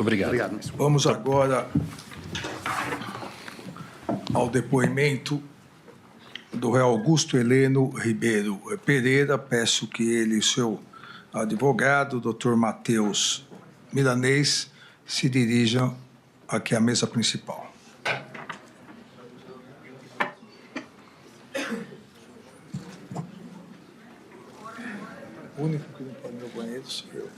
Obrigado. Vamos agora ao depoimento do réu Augusto Heleno Ribeiro Pereira. Peço que ele e seu advogado, Dr. Matheus Milanês, se dirijam aqui à mesa principal. O único que não pode ir ao banheiro sou eu.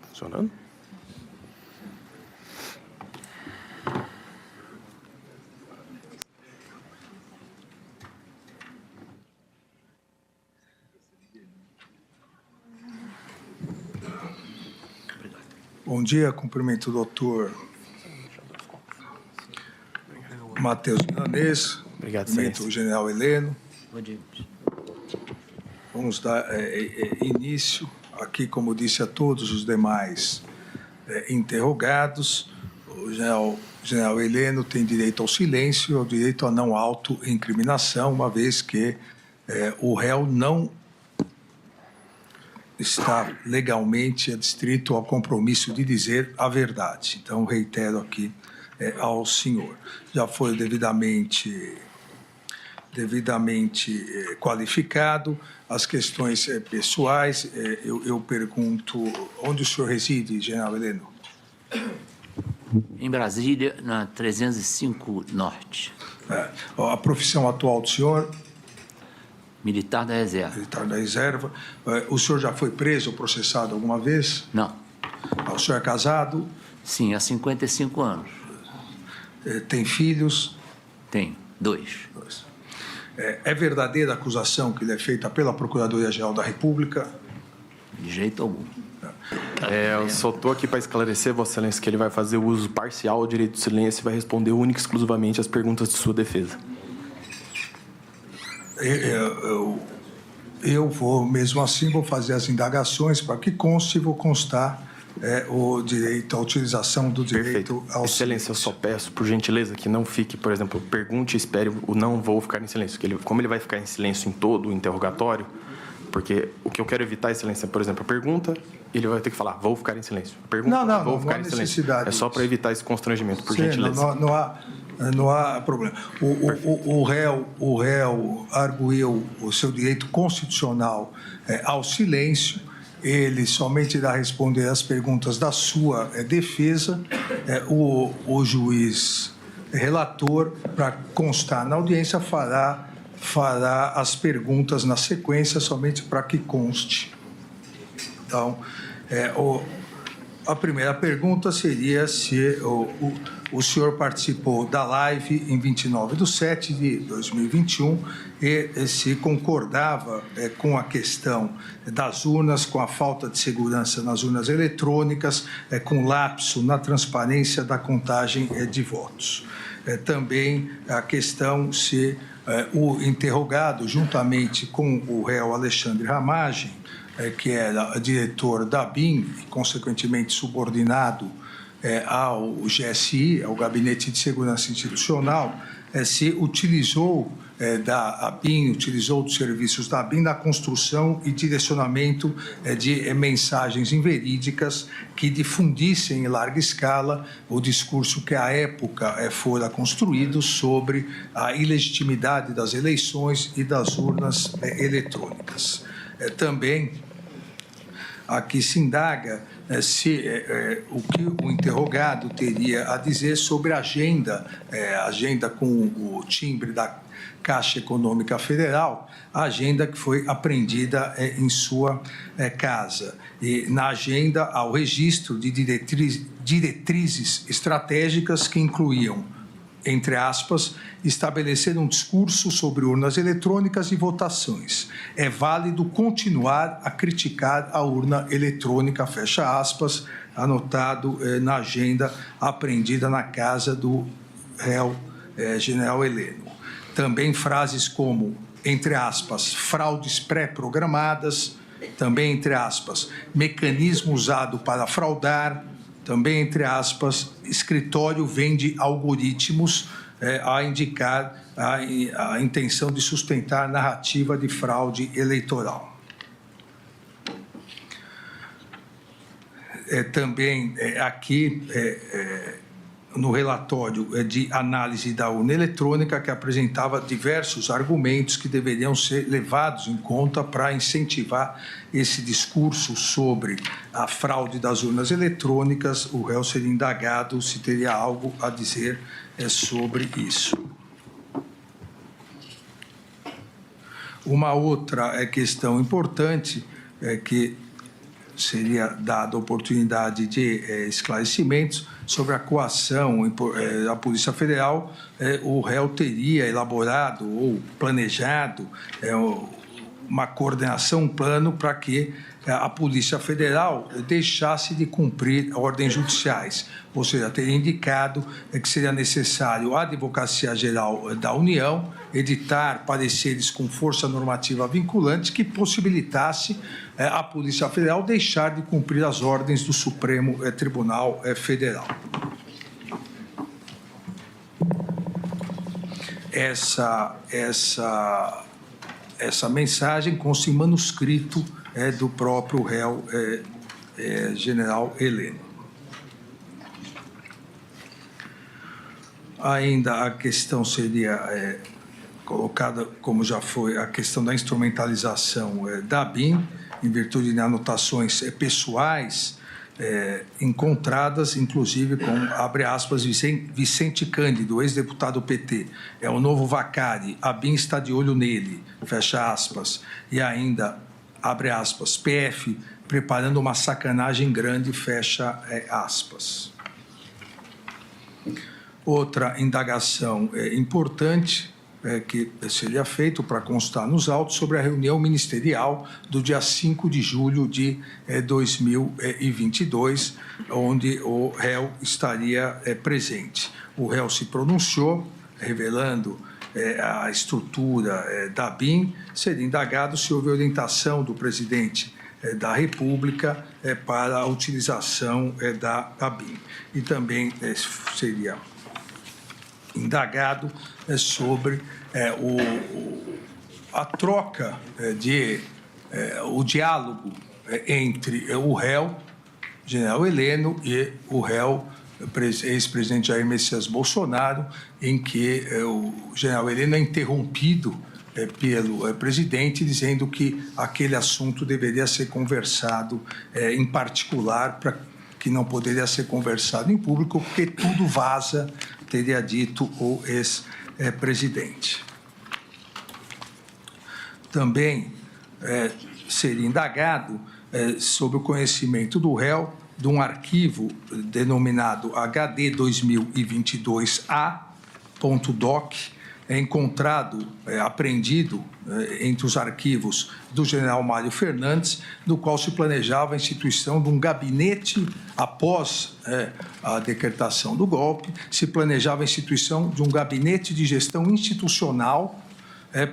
Funcionando? Bom dia, cumprimento o doutor Matheus Milanês, Obrigado, cumprimento o general Heleno. Bom dia. Vamos dar início aqui, como disse a todos os demais interrogados. O general Heleno tem direito ao silêncio e ao direito à não autoincriminação, uma vez que o réu não está legalmente adstrito ao compromisso de dizer a verdade. Então, reitero aqui ao senhor. Já foi devidamente qualificado. As questões pessoais, eu pergunto, onde o senhor reside, general Heleno? Em Brasília, na 305 Norte. A profissão atual do senhor? Militar da Reserva. Militar da Reserva. O senhor já foi preso ou processado alguma vez? Não. O senhor é casado? Sim, há 55 anos. Tem filhos? Tenho, 2. É verdadeira a acusação que lhe é feita pela Procuradoria-Geral da República? De jeito algum. Eu só estou aqui para esclarecer, Vossa Excelência, que ele vai fazer o uso parcial do direito de silêncio e vai responder única e exclusivamente às perguntas de sua defesa. Eu vou, mesmo assim, vou fazer as indagações para que conste e vou constar o direito, a utilização do direito ao Excelência, eu só peço, por gentileza, que não fique, por exemplo, pergunte e espere o não vou ficar em silêncio. Como ele vai ficar em silêncio em todo o interrogatório, porque o que eu quero evitar, Excelência, por exemplo, a pergunta, ele vai ter que falar, vou ficar em silêncio. Pergunta, vou ficar em silêncio. É só para evitar esse constrangimento, por gentileza. Não há problema. O réu arguiu o seu direito constitucional ao silêncio. Ele somente irá responder às perguntas da sua defesa. O juiz relator, para constar na audiência, fará as perguntas na sequência, somente para que conste. Então, a primeira pergunta seria se o senhor participou da live em 29/7/2021 e se concordava com a questão das urnas, com a falta de segurança nas urnas eletrônicas, com lapso na transparência da contagem de votos. Também a questão se o interrogado, juntamente com o réu Alexandre Ramagem, que era diretor da BIM e, consequentemente, subordinado ao GSI, ao Gabinete de Segurança Institucional, se utilizou da BIM, utilizou dos serviços da BIM na construção e direcionamento de mensagens inverídicas que difundissem em larga escala o discurso que à época fora construído sobre a ilegitimidade das eleições e das urnas eletrônicas. Também aqui se indaga o que o interrogado teria a dizer sobre a agenda com o timbre da Caixa Econômica Federal, a agenda que foi apreendida em sua casa. E na agenda há o registro de diretrizes estratégicas que incluíam, entre aspas, estabelecer um discurso sobre urnas eletrônicas e votações. É válido continuar a criticar a urna eletrônica, fecha aspas, anotado na agenda apreendida na casa do réu general Heleno. Também frases como, entre aspas, fraudes pré-programadas, também, entre aspas, mecanismo usado para fraudar, também, entre aspas, escritório vende algoritmos a indicar a intenção de sustentar narrativa de fraude eleitoral. Também aqui, no relatório de análise da urna eletrônica, que apresentava diversos argumentos que deveriam ser levados em conta para incentivar esse discurso sobre a fraude das urnas eletrônicas. O réu seria indagado se teria algo a dizer sobre isso. Uma outra questão importante é que seria dada a oportunidade de esclarecimentos sobre a coação da Polícia Federal. O réu teria elaborado ou planejado uma coordenação, um plano para que a Polícia Federal deixasse de cumprir ordens judiciais, ou seja, teria indicado que seria necessário a Advocacia Geral da União editar pareceres com força normativa vinculante que possibilitasse a Polícia Federal deixar de cumprir as ordens do Supremo Tribunal Federal. Essa mensagem consta em manuscrito do próprio réu general Heleno. Ainda a questão seria colocada, como já foi, a questão da instrumentalização da BIM, em virtude de anotações pessoais encontradas, inclusive com, abre aspas, Vicente Cândido, ex-deputado PT, é o novo Vacari, a BIM está de olho nele, fecha aspas, e ainda, abre aspas, PF preparando uma sacanagem grande, fecha aspas. Outra indagação importante que seria feito para constar nos autos sobre a reunião ministerial do dia 5 de julho de 2022, onde o réu estaria presente. O réu se pronunciou, revelando a estrutura da BIM, seria indagado se houve orientação do presidente da República para a utilização da BIM. E também seria indagado sobre a troca o diálogo entre o réu, general Heleno, e o réu, ex-presidente Jair Messias Bolsonaro, em que o general Heleno é interrompido pelo presidente, dizendo que aquele assunto deveria ser conversado em particular, para que não poderia ser conversado em público, porque tudo vaza, teria dito o ex-presidente. Também seria indagado sobre o conhecimento do réu de um arquivo denominado HD 2022A.doc, encontrado, apreendido entre os arquivos do general Mário Fernandes, no qual se planejava a instituição de um gabinete, após a decretação do golpe, se planejava a instituição de um gabinete de gestão institucional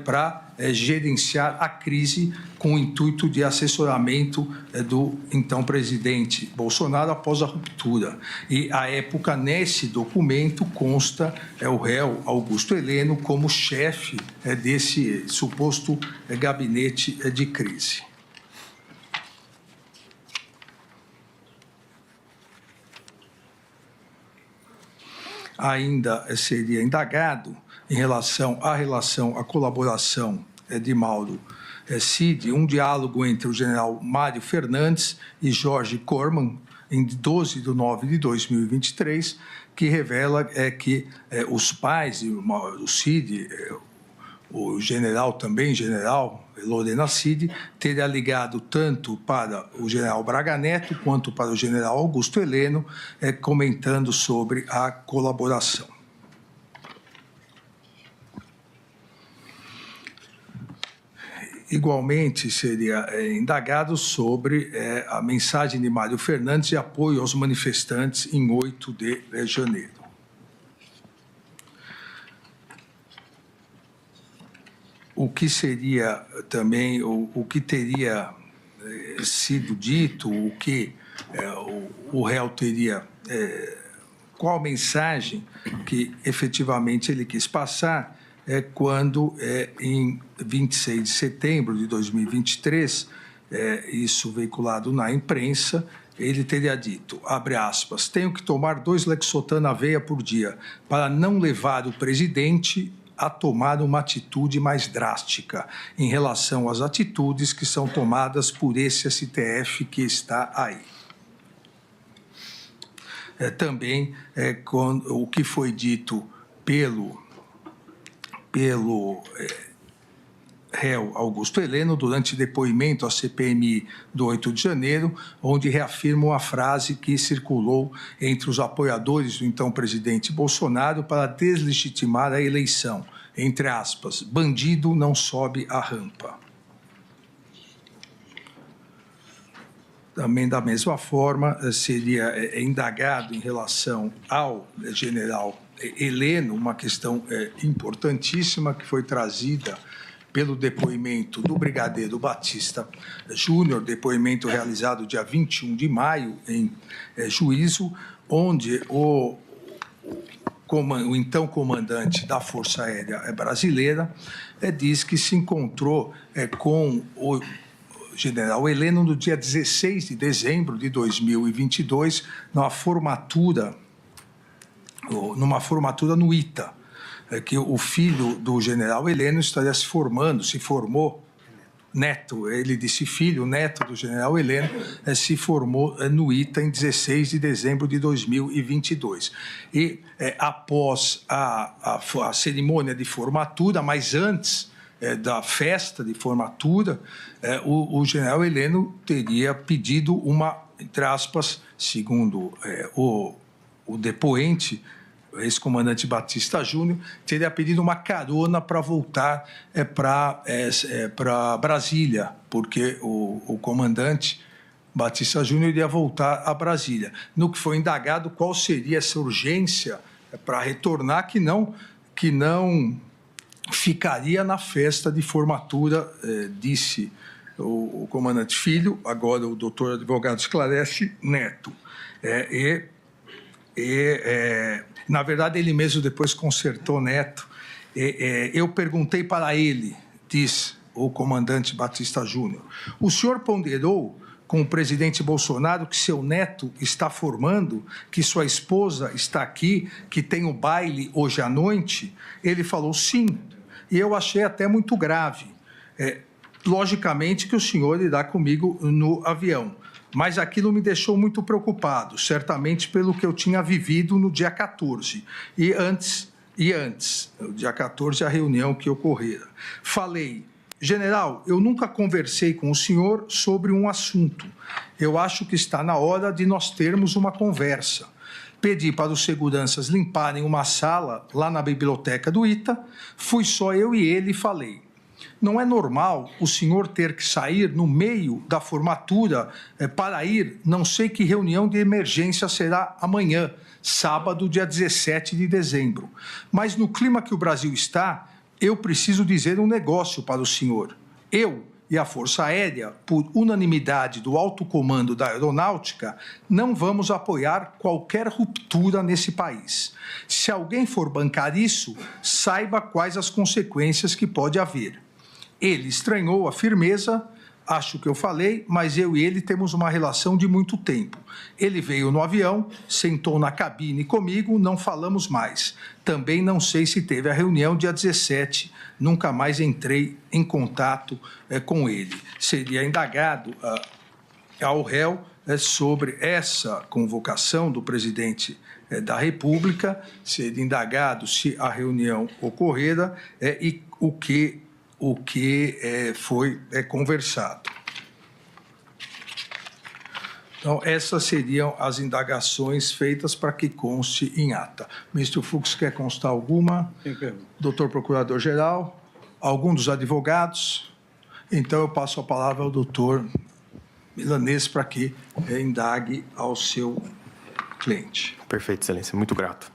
para gerenciar a crise, com o intuito de assessoramento do então presidente Bolsonaro após a ruptura. E, à época, nesse documento, consta o réu Augusto Heleno como chefe desse suposto gabinete de crise. Ainda seria indagado em relação à colaboração de Mauro Cid, um diálogo entre o general Mário Fernandes e Jorge Corman, em 12 de 9 de 2023, que revela que os pais, o Cid, o general também, general Lorena Cid, teria ligado tanto para o general Braga Neto quanto para o general Augusto Heleno, comentando sobre a colaboração. Igualmente, seria indagado sobre a mensagem de Mário Fernandes de apoio aos manifestantes em 8 de janeiro. O que seria também, o que teria sido dito, o que o réu teria, qual mensagem que efetivamente ele quis passar, quando, em 26 de setembro de 2023, isso veiculado na imprensa, ele teria dito, abre aspas, tenho que tomar 2 Lexotan na veia por dia para não levar o presidente a tomar uma atitude mais drástica em relação às atitudes que são tomadas por esse STF que está aí. Também o que foi dito pelo réu Augusto Heleno durante depoimento à CPMI do 8 de janeiro, onde reafirma uma frase que circulou entre os apoiadores do então presidente Bolsonaro para deslegitimar a eleição, entre aspas, bandido não sobe a rampa. Também, da mesma forma, seria indagado em relação ao general Heleno, uma questão importantíssima que foi trazida pelo depoimento do brigadeiro Batista Júnior, depoimento realizado dia 21 de maio em juízo, onde o então comandante da Força Aérea Brasileira diz que se encontrou com o general Heleno no dia 16 de dezembro de 2022, numa formatura no ITA, que o filho do general Heleno estaria se formou, neto, ele disse filho, neto do general Heleno, se formou no ITA em 16 de dezembro de 2022. E após a cerimônia de formatura, mas antes da festa de formatura, o general Heleno teria pedido uma, entre aspas, segundo o depoente, o ex-comandante Batista Júnior, teria pedido uma carona para voltar para Brasília, porque o comandante Batista Júnior iria voltar a Brasília. No que foi indagado, qual seria essa urgência para retornar, que não ficaria na festa de formatura, disse o comandante filho, agora o doutor advogado esclarece, neto. Na verdade, ele mesmo depois consertou neto. Eu perguntei para ele, diz o comandante Batista Júnior, o senhor ponderou com o presidente Bolsonaro que seu neto está formando, que sua esposa está aqui, que tem o baile hoje à noite? Ele falou sim, e eu achei até muito grave. Logicamente que o senhor irá comigo no avião, mas aquilo me deixou muito preocupado, certamente pelo que eu tinha vivido no dia 14. E antes, no dia 14, a reunião que ocorrera. Falei, general, eu nunca conversei com o senhor sobre um assunto. Eu acho que está na hora de nós termos uma conversa. Pedi para os seguranças limparem uma sala lá na biblioteca do ITA, fui só eu e ele e falei, não é normal o senhor ter que sair no meio da formatura para ir, não sei que reunião de emergência será amanhã, sábado, dia 17 de dezembro. Mas no clima que o Brasil está, eu preciso dizer um negócio para o senhor. Eu e a Força Aérea, por unanimidade do alto comando da Aeronáutica, não vamos apoiar qualquer ruptura nesse país. Se alguém for bancar isso, saiba quais as consequências que pode haver. Ele estranhou a firmeza, acho que eu falei, mas eu e ele temos uma relação de muito tempo. Ele veio no avião, sentou na cabine comigo, não falamos mais. Também não sei se teve a reunião dia 17, nunca mais entrei em contato com ele. Seria indagado ao réu sobre essa convocação do presidente da República, seria indagado se a reunião ocorrera e o que foi conversado. Então, essas seriam as indagações feitas para que conste em ata. Ministro Fux, quer constar alguma? Doutor Procurador-Geral? Algum dos advogados? Então, eu passo a palavra ao doutor Milanês para que indague ao seu cliente. Perfeito, excelência. Muito grato.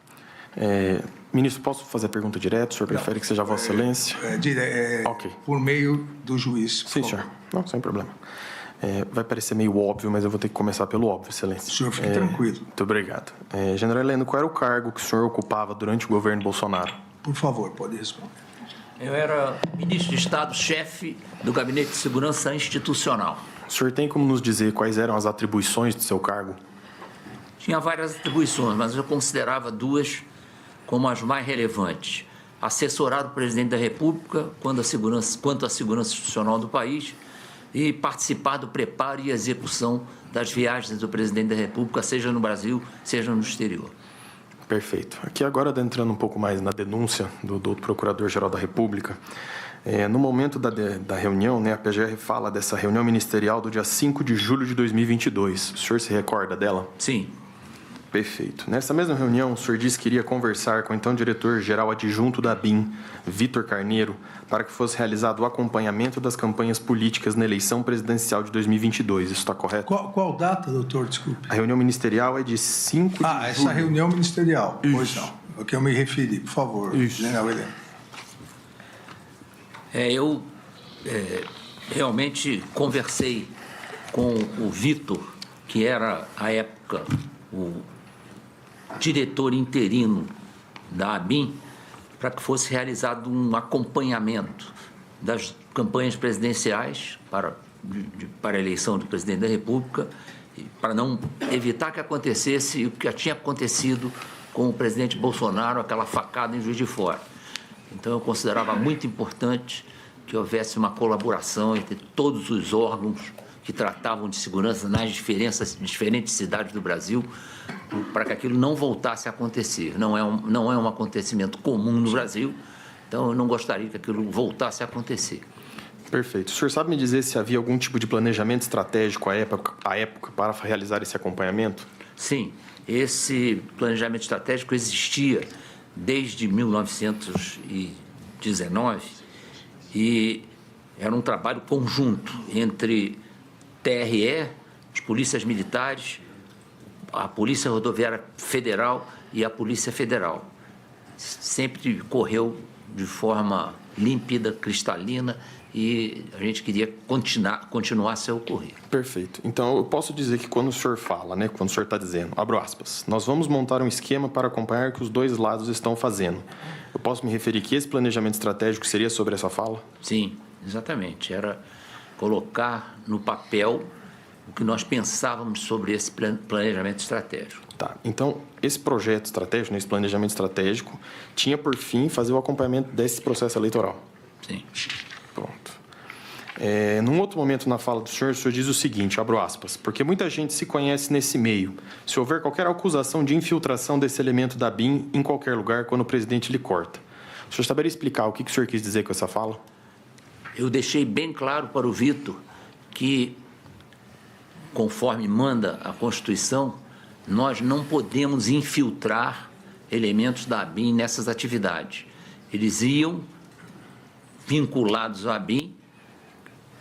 Ministro, posso fazer a pergunta direto? O senhor prefere que seja Vossa Excelência? Okay. Por meio do juiz. Sim, senhor. Não, sem problema. Vai parecer meio óbvio, mas eu vou ter que começar pelo óbvio, Excelência. O senhor fique tranquilo. Muito obrigado. General Heleno, qual era o cargo que o senhor ocupava durante o governo Bolsonaro? Por favor, pode responder. Eu era ministro de Estado, chefe do Gabinete de Segurança Institucional. O senhor tem como nos dizer quais eram as atribuições do seu cargo? Tinha várias atribuições, mas eu considerava duas como as mais relevantes. Assessorar o presidente da República quanto à segurança institucional do país e participar do preparo e execução das viagens do presidente da República, seja no Brasil, seja no exterior. Perfeito. Aqui agora, entrando um pouco mais na denúncia do Procurador-Geral da República, no momento da reunião, né, a PGR fala dessa reunião ministerial do dia 5 de julho de 2022. O senhor se recorda dela? Sim. Perfeito. Nessa mesma reunião, o senhor disse que iria conversar com o então diretor-geral adjunto da ABIN, Vitor Carneiro, para que fosse realizado o acompanhamento das campanhas políticas na eleição presidencial de 2022. Isso está correto? Qual data, doutor? Desculpe. A reunião ministerial é de 5 de julho. Essa reunião ministerial. Isso. Pois não. O que eu me referi, por favor, general Heleno. Eu realmente conversei com o Vitor, que era, à época, o diretor interino da ABIN, para que fosse realizado um acompanhamento das campanhas presidenciais para a eleição do presidente da República, para não evitar que acontecesse o que já tinha acontecido com o presidente Bolsonaro, aquela facada em Juiz de Fora. Então, eu considerava muito importante que houvesse uma colaboração entre todos os órgãos que tratavam de segurança nas diferentes cidades do Brasil, para que aquilo não voltasse a acontecer. Não é um acontecimento comum no Brasil, então eu não gostaria que aquilo voltasse a acontecer. Perfeito. O senhor sabe me dizer se havia algum tipo de planejamento estratégico à época para realizar esse acompanhamento? Sim, esse planejamento estratégico existia desde 1919 e era um trabalho conjunto entre TRE, as polícias militares, a Polícia Rodoviária Federal e a Polícia Federal. Sempre correu de forma límpida, cristalina, e a gente queria continuar a se ocorrer. Perfeito. Então, eu posso dizer que quando o senhor fala, né, quando o senhor está dizendo, abro aspas, nós vamos montar um esquema para acompanhar o que os dois lados estão fazendo. Eu posso me referir que esse planejamento estratégico seria sobre essa fala? Sim, exatamente. Era colocar no papel o que nós pensávamos sobre esse planejamento estratégico. Tá. Então, esse projeto estratégico, esse planejamento estratégico, tinha por fim fazer o acompanhamento desse processo eleitoral? Sim. Pronto. Num outro momento na fala do senhor, o senhor diz o seguinte, abro aspas, porque muita gente se conhece nesse meio. Se houver qualquer acusação de infiltração desse elemento da BIM em qualquer lugar, quando o presidente lhe corta. O senhor saberia explicar o que o senhor quis dizer com essa fala? Eu deixei bem claro para o Vitor que, conforme manda a Constituição, nós não podemos infiltrar elementos da ABIN nessas atividades. Eles iam vinculados à ABIN,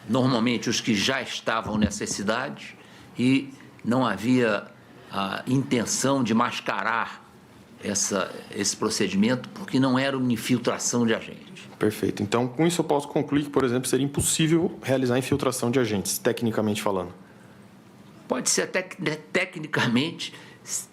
normalmente os que já estavam nessas cidades, e não havia a intenção de mascarar esse procedimento, porque não era uma infiltração de agentes. Perfeito. Então, com isso eu posso concluir que, por exemplo, seria impossível realizar a infiltração de agentes, tecnicamente falando. Pode ser até que, tecnicamente,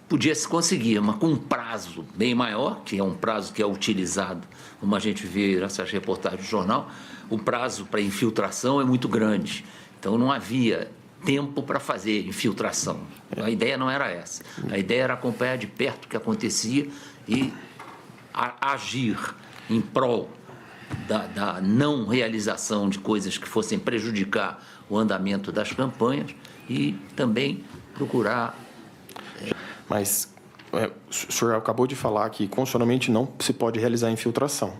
podia se conseguir, mas com um prazo bem maior, que é um prazo que é utilizado, como a gente vê nessas reportagens do jornal, o prazo para infiltração é muito grande. Então, não havia tempo para fazer infiltração. A ideia não era essa. A ideia era acompanhar de perto o que acontecia e agir em prol da não realização de coisas que fossem prejudicar o andamento das campanhas e também procurar... Mas o senhor acabou de falar que constitucionalmente não se pode realizar infiltração.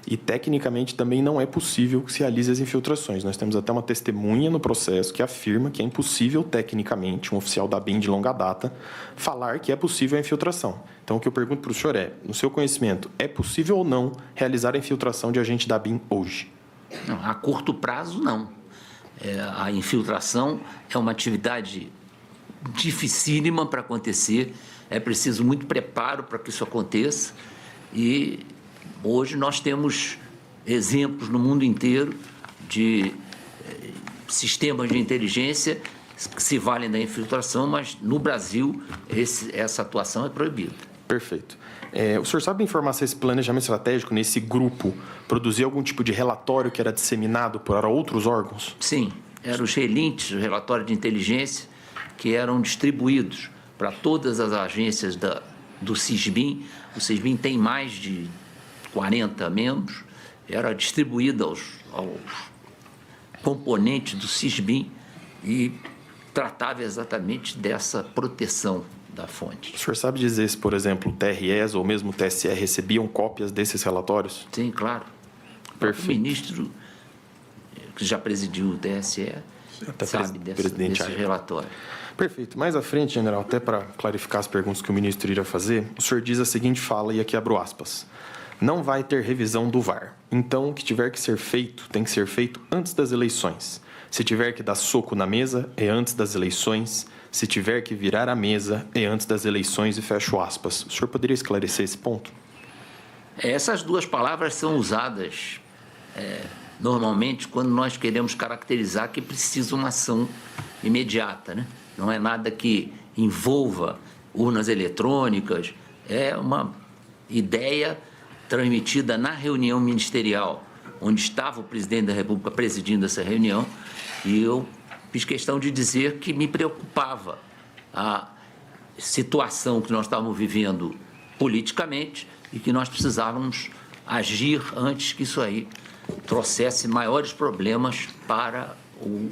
E, tecnicamente, também não é possível que se realize as infiltrações. Nós temos até uma testemunha no processo que afirma que é impossível, tecnicamente, um oficial da BIM de longa data, falar que é possível a infiltração. Então, o que eu pergunto para o senhor é, no seu conhecimento, é possível ou não realizar a infiltração de agente da BIM hoje? Não, a curto prazo, não. A infiltração é uma atividade dificílima para acontecer, é preciso muito preparo para que isso aconteça e hoje nós temos exemplos no mundo inteiro de sistemas de inteligência que se valem da infiltração, mas no Brasil essa atuação é proibida. Perfeito. O senhor sabe informar se esse planejamento estratégico, nesse grupo, produzia algum tipo de relatório que era disseminado para outros órgãos? Sim, eram os relintes, o relatório de inteligência, que eram distribuídos para todas as agências do SISBIM. O SISBIM tem mais de 40 membros, era distribuído aos componentes do SISBIM e tratava exatamente dessa proteção da fonte. O senhor sabe dizer se, por exemplo, o TREs ou mesmo o TSE recebiam cópias desses relatórios? Sim, claro. Perfeito. O ministro, que já presidiu o TSE, sabe desse relatório. Perfeito. Mais à frente, general, até para clarificar as perguntas que o ministro iria fazer, o senhor diz a seguinte fala, e aqui abro aspas: não vai ter revisão do VAR. Então, o que tiver que ser feito, tem que ser feito antes das eleições. Se tiver que dar soco na mesa, é antes das eleições. Se tiver que virar a mesa, é antes das eleições, e fecho aspas. O senhor poderia esclarecer esse ponto? Essas duas palavras são usadas normalmente quando nós queremos caracterizar que precisa uma ação imediata, né? Não é nada que envolva urnas eletrônicas, é uma ideia transmitida na reunião ministerial, onde estava o presidente da República presidindo essa reunião, e eu fiz questão de dizer que me preocupava a situação que nós estávamos vivendo politicamente e que nós precisávamos agir antes que isso aí trouxesse maiores problemas para o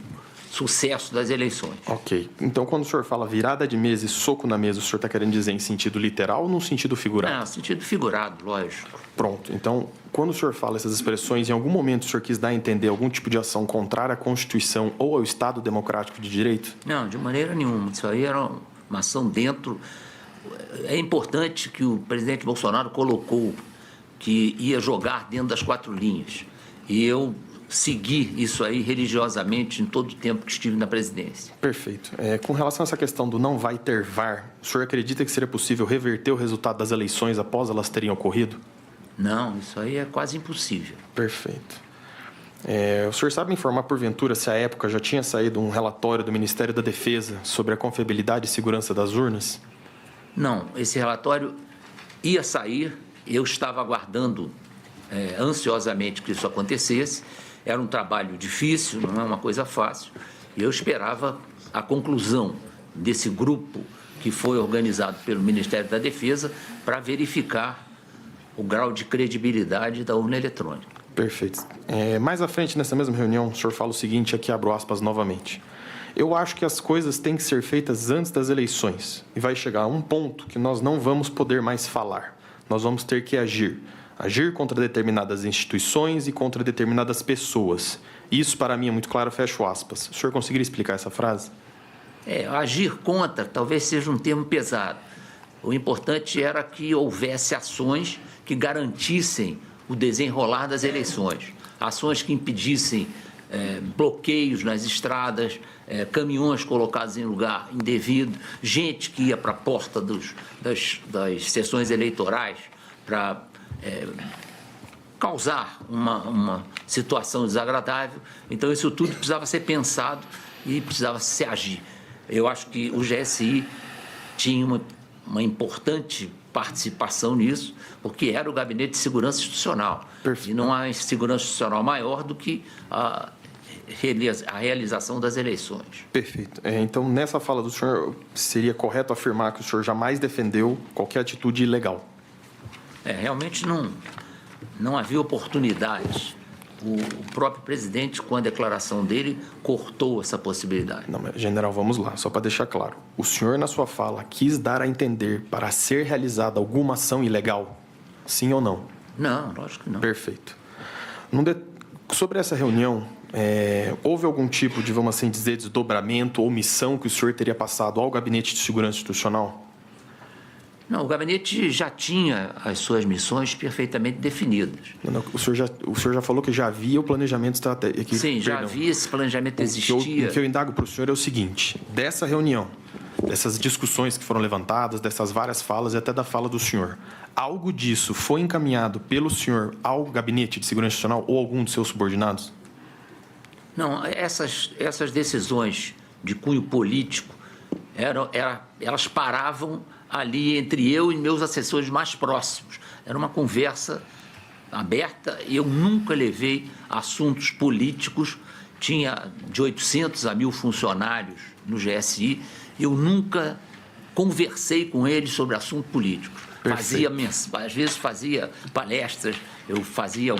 sucesso das eleições. Ok. Então, quando o senhor fala virada de mesa e soco na mesa, o senhor está querendo dizer em sentido literal ou no sentido figurado? Não, sentido figurado, lógico. Pronto. Então, quando o senhor fala essas expressões, em algum momento o senhor quis dar a entender algum tipo de ação contrária à Constituição ou ao Estado Democrático de Direito? Não, de maneira nenhuma. Isso aí era uma ação dentro. É importante que o presidente Bolsonaro colocou que ia jogar dentro das 4 linhas. E eu segui isso aí religiosamente em todo o tempo que estive na presidência. Perfeito. Com relação a essa questão do não vai ter VAR, o senhor acredita que seria possível reverter o resultado das eleições após elas terem ocorrido? Não, isso aí é quase impossível. Perfeito. O senhor sabe informar, porventura, se à época já tinha saído um relatório do Ministério da Defesa sobre a confiabilidade e segurança das urnas? Não, esse relatório ia sair, eu estava aguardando ansiosamente que isso acontecesse. Era um trabalho difícil, não é uma coisa fácil, e eu esperava a conclusão desse grupo que foi organizado pelo Ministério da Defesa para verificar o grau de credibilidade da urna eletrônica. Perfeito. Mais à frente, nessa mesma reunião, o senhor fala o seguinte, aqui abro aspas novamente: eu acho que as coisas têm que ser feitas antes das eleições, e vai chegar a um ponto que nós não vamos poder mais falar. Nós vamos ter que agir. Agir contra determinadas instituições e contra determinadas pessoas. Isso, para mim, é muito claro, fecho aspas. O senhor conseguiria explicar essa frase? Agir contra talvez seja um termo pesado. O importante era que houvesse ações que garantissem o desenrolar das eleições. Ações que impedissem bloqueios nas estradas, caminhões colocados em lugar indevido, gente que ia para a porta das sessões eleitorais para causar uma situação desagradável. Então, isso tudo precisava ser pensado e precisava se agir. Eu acho que o GSI tinha uma importante participação nisso, porque era o Gabinete de Segurança Institucional. Perfeito. E não há segurança institucional maior do que a realização das eleições. Perfeito. Então, nessa fala do senhor, seria correto afirmar que o senhor jamais defendeu qualquer atitude ilegal? Realmente não havia oportunidade. O próprio presidente, com a declaração dele, cortou essa possibilidade. Não, mas, general, vamos lá, só para deixar claro. O senhor, na sua fala, quis dar a entender para ser realizada alguma ação ilegal? Sim ou não? Não, lógico que não. Perfeito. Sobre essa reunião, houve algum tipo de, vamos assim dizer, desdobramento ou missão que o senhor teria passado ao Gabinete de Segurança Institucional? Não, o gabinete já tinha as suas missões perfeitamente definidas. Não, o senhor já falou que já havia o planejamento estratégico. Sim, já havia esse planejamento, existia. O que eu indago para o senhor é o seguinte: dessa reunião, dessas discussões que foram levantadas, dessas várias falas e até da fala do senhor, algo disso foi encaminhado pelo senhor ao Gabinete de Segurança Institucional ou algum dos seus subordinados? Não, essas decisões de cunho político, elas paravam ali entre eu e meus assessores mais próximos. Era uma conversa aberta e eu nunca levei assuntos políticos. Tinha de 800 a 1.000 funcionários no GSI, eu nunca conversei com eles sobre assunto político. Às vezes fazia palestras, eu fazia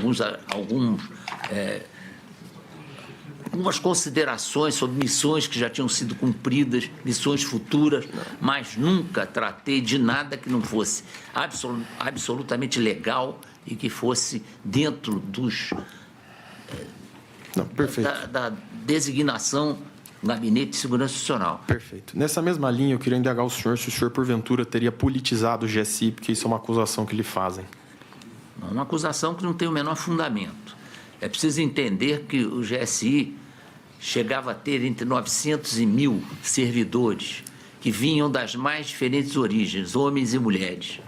algumas considerações sobre missões que já tinham sido cumpridas, missões futuras, mas nunca tratei de nada que não fosse absolutamente legal e que fosse dentro da designação do Gabinete de Segurança Institucional. Perfeito. Nessa mesma linha, eu queria indagar o senhor se o senhor, porventura, teria politizado o GSI, porque isso é uma acusação que lhe fazem. Uma acusação que não tem o menor fundamento. É preciso entender que o GSI chegava a ter entre 900 e 1.000 servidores que vinham das mais diferentes origens, homens e mulheres.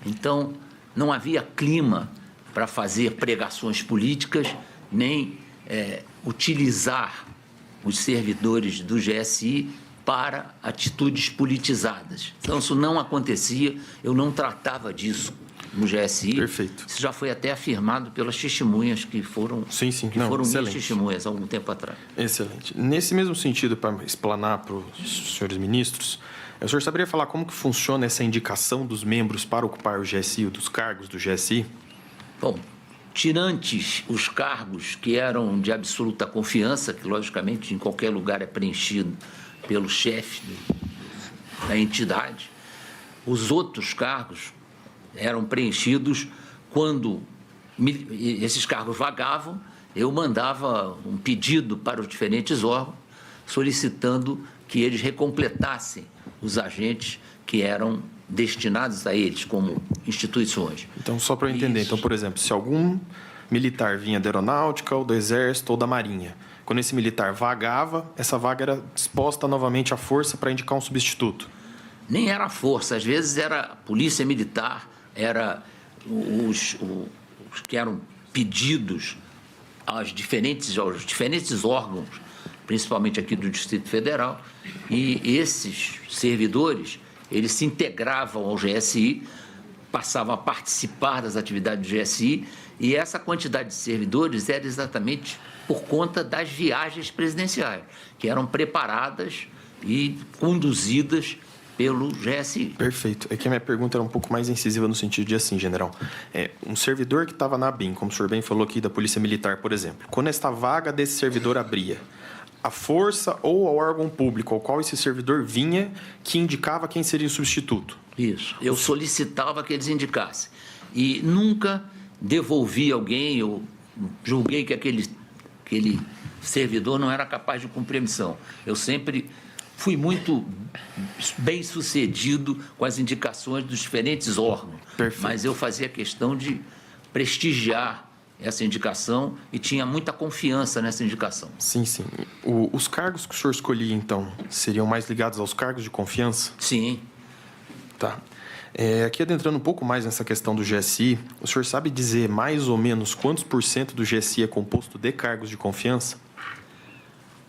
Então, não havia clima para fazer pregações políticas, nem utilizar os servidores do GSI para atitudes politizadas. Então, isso não acontecia, eu não tratava disso no GSI. Perfeito. Isso já foi até afirmado pelas testemunhas que foram, foram minhas testemunhas há algum tempo atrás. Excelente. Nesse mesmo sentido, para explanar para os senhores ministros, o senhor saberia falar como que funciona essa indicação dos membros para ocupar o GSI, ou dos cargos do GSI? Bom, tirantes os cargos que eram de absoluta confiança, que logicamente em qualquer lugar é preenchido pelo chefe da entidade, os outros cargos eram preenchidos quando esses cargos vagavam, eu mandava um pedido para os diferentes órgãos solicitando que eles recompletassem os agentes que eram destinados a eles como instituições. Então, só para eu entender, então, por exemplo, se algum militar vinha da aeronáutica ou do exército ou da marinha, quando esse militar vagava, essa vaga era disposta novamente à força para indicar um substituto? Nem era a força, às vezes era a polícia militar, era os que eram pedidos aos diferentes órgãos, principalmente aqui do Distrito Federal, e esses servidores, eles se integravam ao GSI, passavam a participar das atividades do GSI, e essa quantidade de servidores era exatamente por conta das viagens presidenciais, que eram preparadas e conduzidas pelo GSI. Perfeito. É que a minha pergunta era um pouco mais incisiva no sentido de assim, general. Um servidor que estava na ABIN, como o senhor bem falou aqui, da Polícia Militar, por exemplo, quando esta vaga desse servidor abria, a força ou o órgão público ao qual esse servidor vinha que indicava quem seria o substituto? Isso. Eu solicitava que eles indicassem. E nunca devolvi alguém, eu julguei que aquele servidor não era capaz de cumprir a missão. Eu sempre fui muito bem sucedido com as indicações dos diferentes órgãos. Perfeito. Mas eu fazia questão de prestigiar essa indicação e tinha muita confiança nessa indicação. Sim, sim. Os cargos que o senhor escolhia, então, seriam mais ligados aos cargos de confiança? Sim. Tá. Aqui adentrando um pouco mais nessa questão do GSI, o senhor sabe dizer mais ou menos quantos % do GSI é composto de cargos de confiança?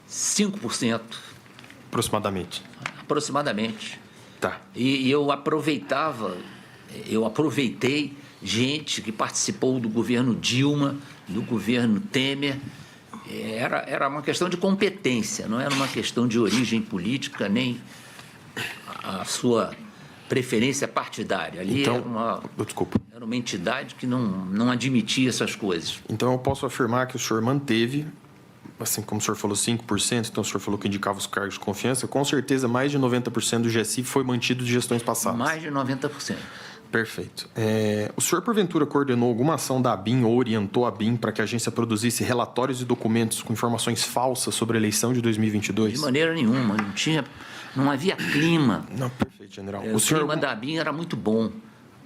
5%. Aproximadamente. Aproximadamente. Tá. E eu aproveitei gente que participou do governo Dilma, do governo Temer. Era uma questão de competência, não era uma questão de origem política, nem a sua preferência partidária. Ali então, era uma entidade que não admitia essas coisas. Então, eu posso afirmar que o senhor manteve, assim como o senhor falou 5%, então o senhor falou que indicava os cargos de confiança, com certeza mais de 90% do GSI foi mantido de gestões passadas. Mais de 90%. Perfeito. O senhor, porventura, coordenou alguma ação da ABIN ou orientou a ABIN para que a agência produzisse relatórios e documentos com informações falsas sobre a eleição de 2022? De maneira nenhuma. Não havia clima. Não, perfeito, general. O clima da ABIN era muito bom.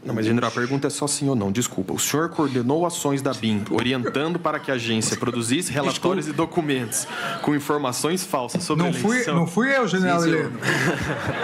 Não, mas, general, a pergunta é só sim ou não. Desculpa. O senhor coordenou ações da ABIN, orientando para que a agência produzisse relatórios e documentos com informações falsas sobre a eleição? Não fui eu, general Heleno.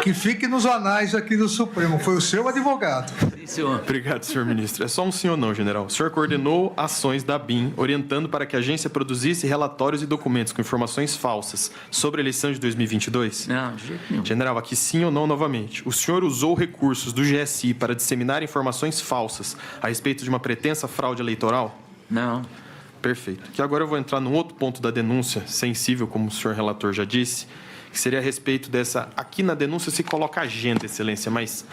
Que fique nos anais aqui do Supremo. Foi o seu advogado. Sim, senhor. Obrigado, senhor ministro. É só um sim ou não, general. O senhor coordenou ações da ABIN, orientando para que a agência produzisse relatórios e documentos com informações falsas sobre a eleição de 2022? Não, de jeito nenhum. General, aqui sim ou não novamente. O senhor usou recursos do GSI para disseminar informações falsas a respeito de uma pretensa fraude eleitoral? Não. Perfeito. Que agora eu vou entrar num outro ponto da denúncia, sensível, como o senhor relator já disse, que seria a respeito dessa... Aqui na denúncia se coloca agenda, excelência, mas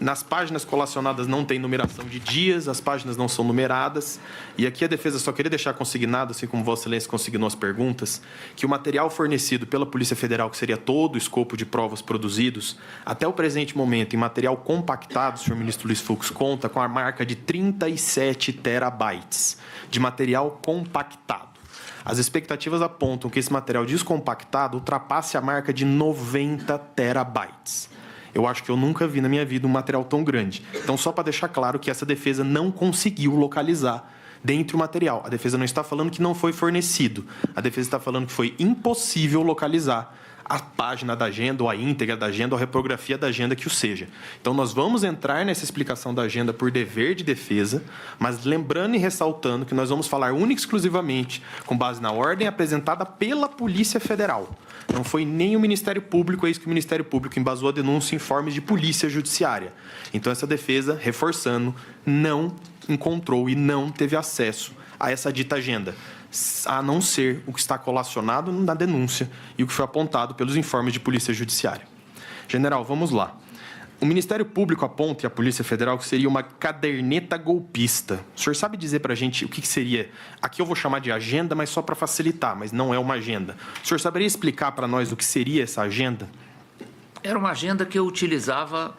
nas páginas colacionadas não tem numeração de dias, as páginas não são numeradas, e aqui a defesa só queria deixar consignado, assim como Vossa Excelência consignou as perguntas, que o material fornecido pela Polícia Federal, que seria todo o escopo de provas produzidos, até o presente momento, em material compactado, o senhor ministro Luiz Fux conta com a marca de 37 terabytes de material compactado. As expectativas apontam que esse material descompactado ultrapasse a marca de 90 terabytes. Eu acho que eu nunca vi na minha vida um material tão grande. Então, só para deixar claro que essa defesa não conseguiu localizar dentro do material. A defesa não está falando que não foi fornecido. A defesa está falando que foi impossível localizar a página da agenda, ou a íntegra da agenda, ou a reprografia da agenda que o seja. Então, nós vamos entrar nessa explicação da agenda por dever de defesa, mas lembrando e ressaltando que nós vamos falar única e exclusivamente com base na ordem apresentada pela Polícia Federal. Não foi nem o Ministério Público, é isso que o Ministério Público embasou a denúncia em informes de polícia judiciária. Então, essa defesa, reforçando, não encontrou e não teve acesso a essa dita agenda, a não ser o que está colacionado na denúncia e o que foi apontado pelos informes de polícia judiciária. General, vamos lá. O Ministério Público aponta e a Polícia Federal que seria uma caderneta golpista. O senhor sabe dizer para a gente o que seria? Aqui eu vou chamar de agenda, mas só para facilitar, mas não é uma agenda. O senhor saberia explicar para nós o que seria essa agenda? Era uma agenda que eu utilizava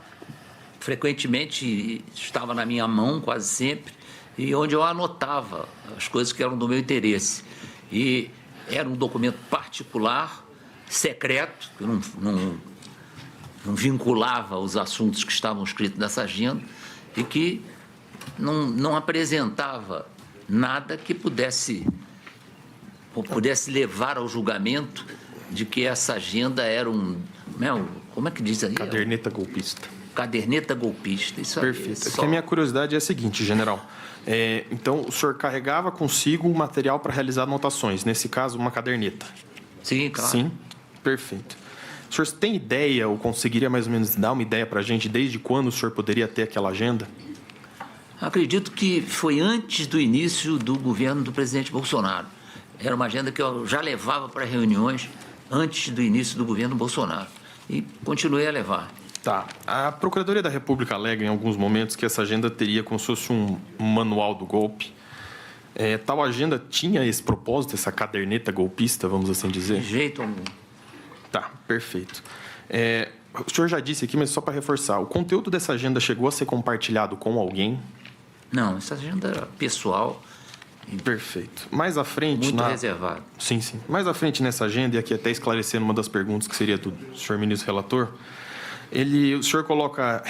frequentemente, estava na minha mão quase sempre, e onde eu anotava as coisas que eram do meu interesse. E era um documento particular, secreto, que não vinculava os assuntos que estavam escritos nessa agenda e que não apresentava nada que pudesse levar ao julgamento de que essa agenda era como é que diz aí? Caderneta golpista. Caderneta golpista. Isso Perfeito. Aí, a minha curiosidade é a seguinte, general. Então, o senhor carregava consigo um material para realizar anotações, nesse caso, uma caderneta? Sim, claro. Sim, perfeito. O senhor tem ideia, ou conseguiria mais ou menos dar uma ideia para a gente, desde quando o senhor poderia ter aquela agenda? Acredito que foi antes do início do governo do presidente Bolsonaro. Era uma agenda que eu já levava para reuniões antes do início do governo Bolsonaro. E continuei a levar. Tá. A Procuradoria da República alega em alguns momentos que essa agenda teria como se fosse um manual do golpe. Tal agenda tinha esse propósito, essa caderneta golpista, vamos assim dizer? De jeito algum. Tá, perfeito. O senhor já disse aqui, mas só para reforçar, o conteúdo dessa agenda chegou a ser compartilhado com alguém? Não, essa agenda era pessoal. Perfeito. Mais à frente... Muito reservado. Sim, sim. Mais à frente nessa agenda, e aqui até esclarecendo uma das perguntas que seria do senhor ministro relator, o senhor coloca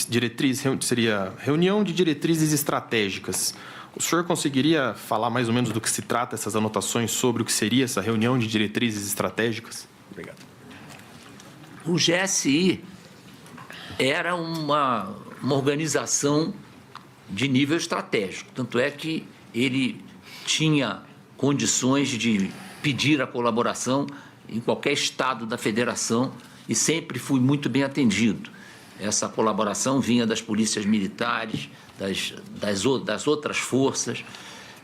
diretriz, seria reunião de diretrizes estratégicas. O senhor conseguiria falar mais ou menos do que se trata essas anotações sobre o que seria essa reunião de diretrizes estratégicas? Obrigado. O GSI era uma organização de nível estratégico, tanto é que ele tinha condições de pedir a colaboração em qualquer estado da federação e sempre fui muito bem atendido. Essa colaboração vinha das polícias militares, das outras forças,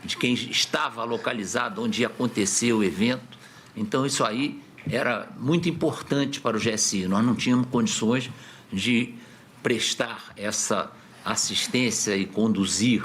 de quem estava localizado onde ia acontecer o evento. Então, isso aí era muito importante para o GSI. Nós não tínhamos condições de prestar essa assistência e conduzir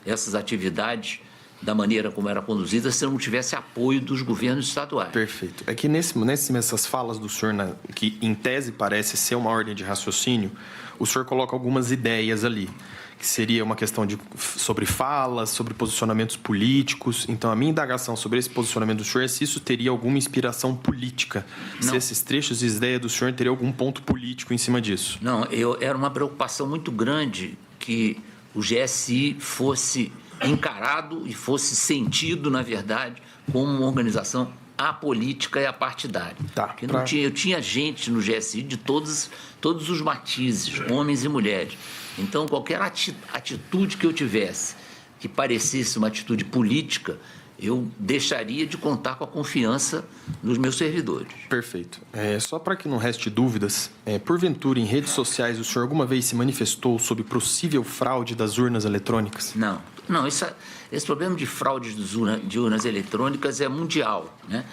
essas atividades da maneira como era conduzida se não tivesse apoio dos governos estaduais. Perfeito. É que nessas falas do senhor, que em tese parece ser uma ordem de raciocínio, o senhor coloca algumas ideias ali, que seria uma questão sobre falas, sobre posicionamentos políticos. Então, a minha indagação sobre esse posicionamento do senhor é se isso teria alguma inspiração política, não. Se esses trechos de ideia do senhor teriam algum ponto político em cima disso. Não, era uma preocupação muito grande que o GSI fosse encarado e fosse sentido, na verdade, como uma organização apolítica e apartidária. Tá, Porque não tinha, eu tinha gente no GSI de todos os matizes, homens e mulheres. Então, qualquer atitude que eu tivesse que parecesse uma atitude política, eu deixaria de contar com a confiança dos meus servidores. Perfeito. Só para que não reste dúvidas, porventura, em redes sociais, o senhor alguma vez se manifestou sobre possível fraude das urnas eletrônicas? Não, esse problema de fraude de urnas eletrônicas é mundial, né?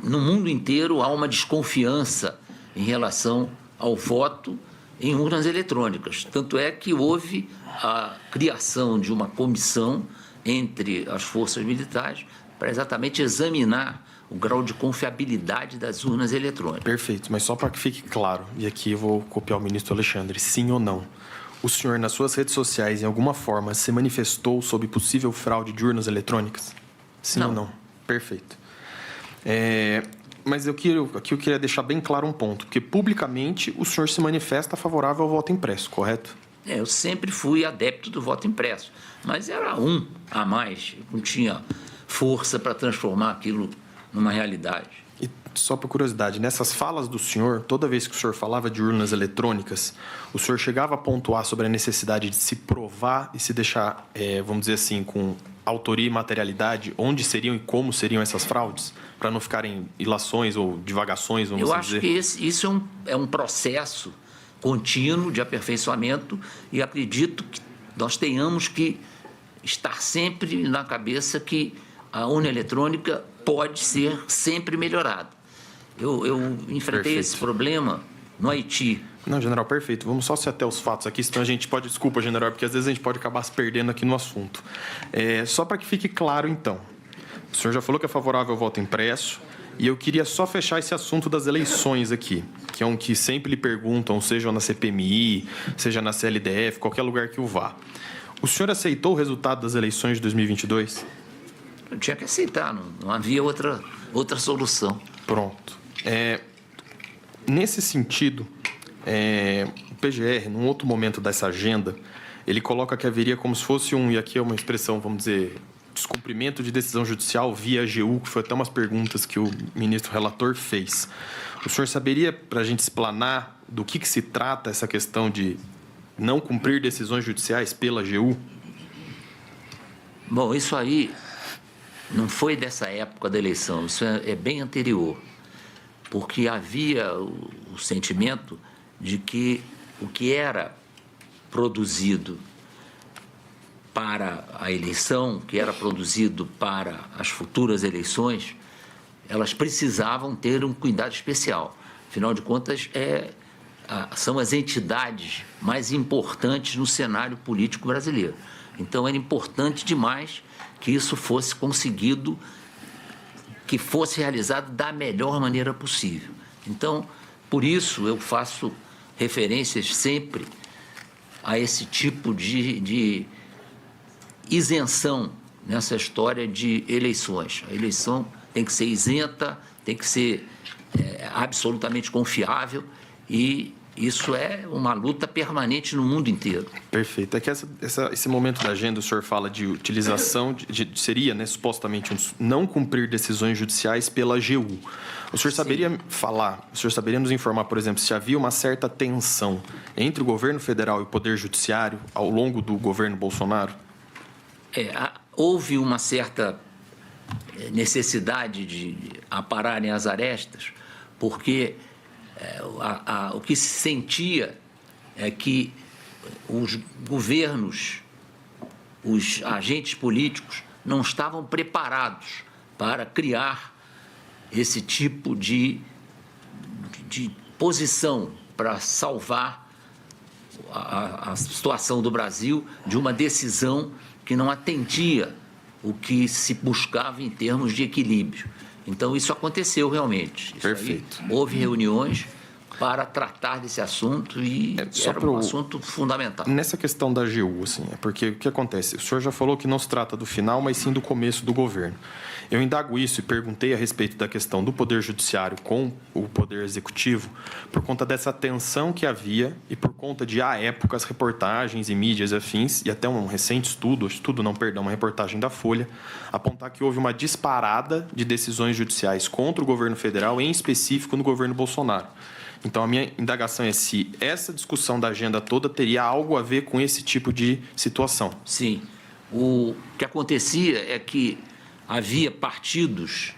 No mundo inteiro há uma desconfiança em relação ao voto em urnas eletrônicas. Tanto é que houve a criação de uma comissão entre as forças militares para exatamente examinar o grau de confiabilidade das urnas eletrônicas. Perfeito, mas só para que fique claro, e aqui eu vou copiar o ministro Alexandre, sim ou não, o senhor nas suas redes sociais, em alguma forma, se manifestou sobre possível fraude de urnas eletrônicas? Sim Não. ou não? Perfeito. Mas aqui eu queria deixar bem claro um ponto, porque publicamente o senhor se manifesta favorável ao voto impresso, correto? Eu sempre fui adepto do voto impresso, mas era um a mais, não tinha força para transformar aquilo numa realidade. E só por curiosidade, nessas falas do senhor, toda vez que o senhor falava de urnas eletrônicas, o senhor chegava a pontuar sobre a necessidade de se provar e se deixar, vamos dizer assim, com autoria e materialidade, onde seriam e como seriam essas fraudes, para não ficarem ilações ou divagações, vamos dizer? Eu acho que isso é um processo contínuo de aperfeiçoamento e acredito que nós tenhamos que estar sempre na cabeça que a urna eletrônica pode ser sempre melhorada. Eu enfrentei Perfeito. esse problema no Haiti. Não, general, perfeito. Vamos só se ater aos fatos aqui, senão a gente pode... Desculpa, general, porque às vezes a gente pode acabar se perdendo aqui no assunto. Só para que fique claro, então. O senhor já falou que é favorável ao voto impresso, e eu queria só fechar esse assunto das eleições aqui, que é um que sempre lhe perguntam, seja na CPMI, seja na CLDF, qualquer lugar que o vá. O senhor aceitou o resultado das eleições de 2022? Eu tinha que aceitar, não havia outra solução. Pronto. Nesse sentido, o PGR, num outro momento dessa agenda, ele coloca que haveria como se fosse e aqui é uma expressão, vamos dizer, descumprimento de decisão judicial via AGU, que foi até umas perguntas que o ministro relator fez. O senhor saberia, para a gente explanar do que se trata essa questão de não cumprir decisões judiciais pela AGU? Bom, isso aí não foi dessa época da eleição, isso é bem anterior, porque havia o sentimento de que o que era produzido para a eleição, que era produzido para as futuras eleições, elas precisavam ter um cuidado especial. Afinal de contas, são as entidades mais importantes no cenário político brasileiro. Então, era importante demais que isso fosse conseguido, que fosse realizado da melhor maneira possível. Então, por isso, eu faço referências sempre a esse tipo de isenção nessa história de eleições. A eleição tem que ser isenta, tem que ser absolutamente confiável e isso é uma luta permanente no mundo inteiro. Perfeito. É que esse momento da agenda, o senhor fala de utilização, seria, né, supostamente, não cumprir decisões judiciais pela AGU. O senhor saberia o senhor saberia nos informar, por exemplo, se havia uma certa tensão entre o governo federal e o Poder Judiciário ao longo do governo Bolsonaro? Houve uma certa necessidade de apararem as arestas, porque o que se sentia é que os governos, os agentes políticos não estavam preparados para criar esse tipo de posição para salvar a situação do Brasil de uma decisão que não atendia o que se buscava em termos de equilíbrio. Então, isso aconteceu realmente. Perfeito. Houve reuniões, para tratar desse assunto e era um assunto fundamental. Nessa questão da AGU, assim, é porque o que acontece? O senhor já falou que não se trata do final, mas sim do começo do governo. Eu indago isso e perguntei a respeito da questão do Poder Judiciário com o Poder Executivo por conta dessa tensão que havia e por conta de, à época, as reportagens e mídias afins, e até um recente uma reportagem da Folha, apontar que houve uma disparada de decisões judiciais contra o governo federal, em específico no governo Bolsonaro. Então, a minha indagação é se essa discussão da agenda toda teria algo a ver com esse tipo de situação. Sim. O que acontecia é que havia partidos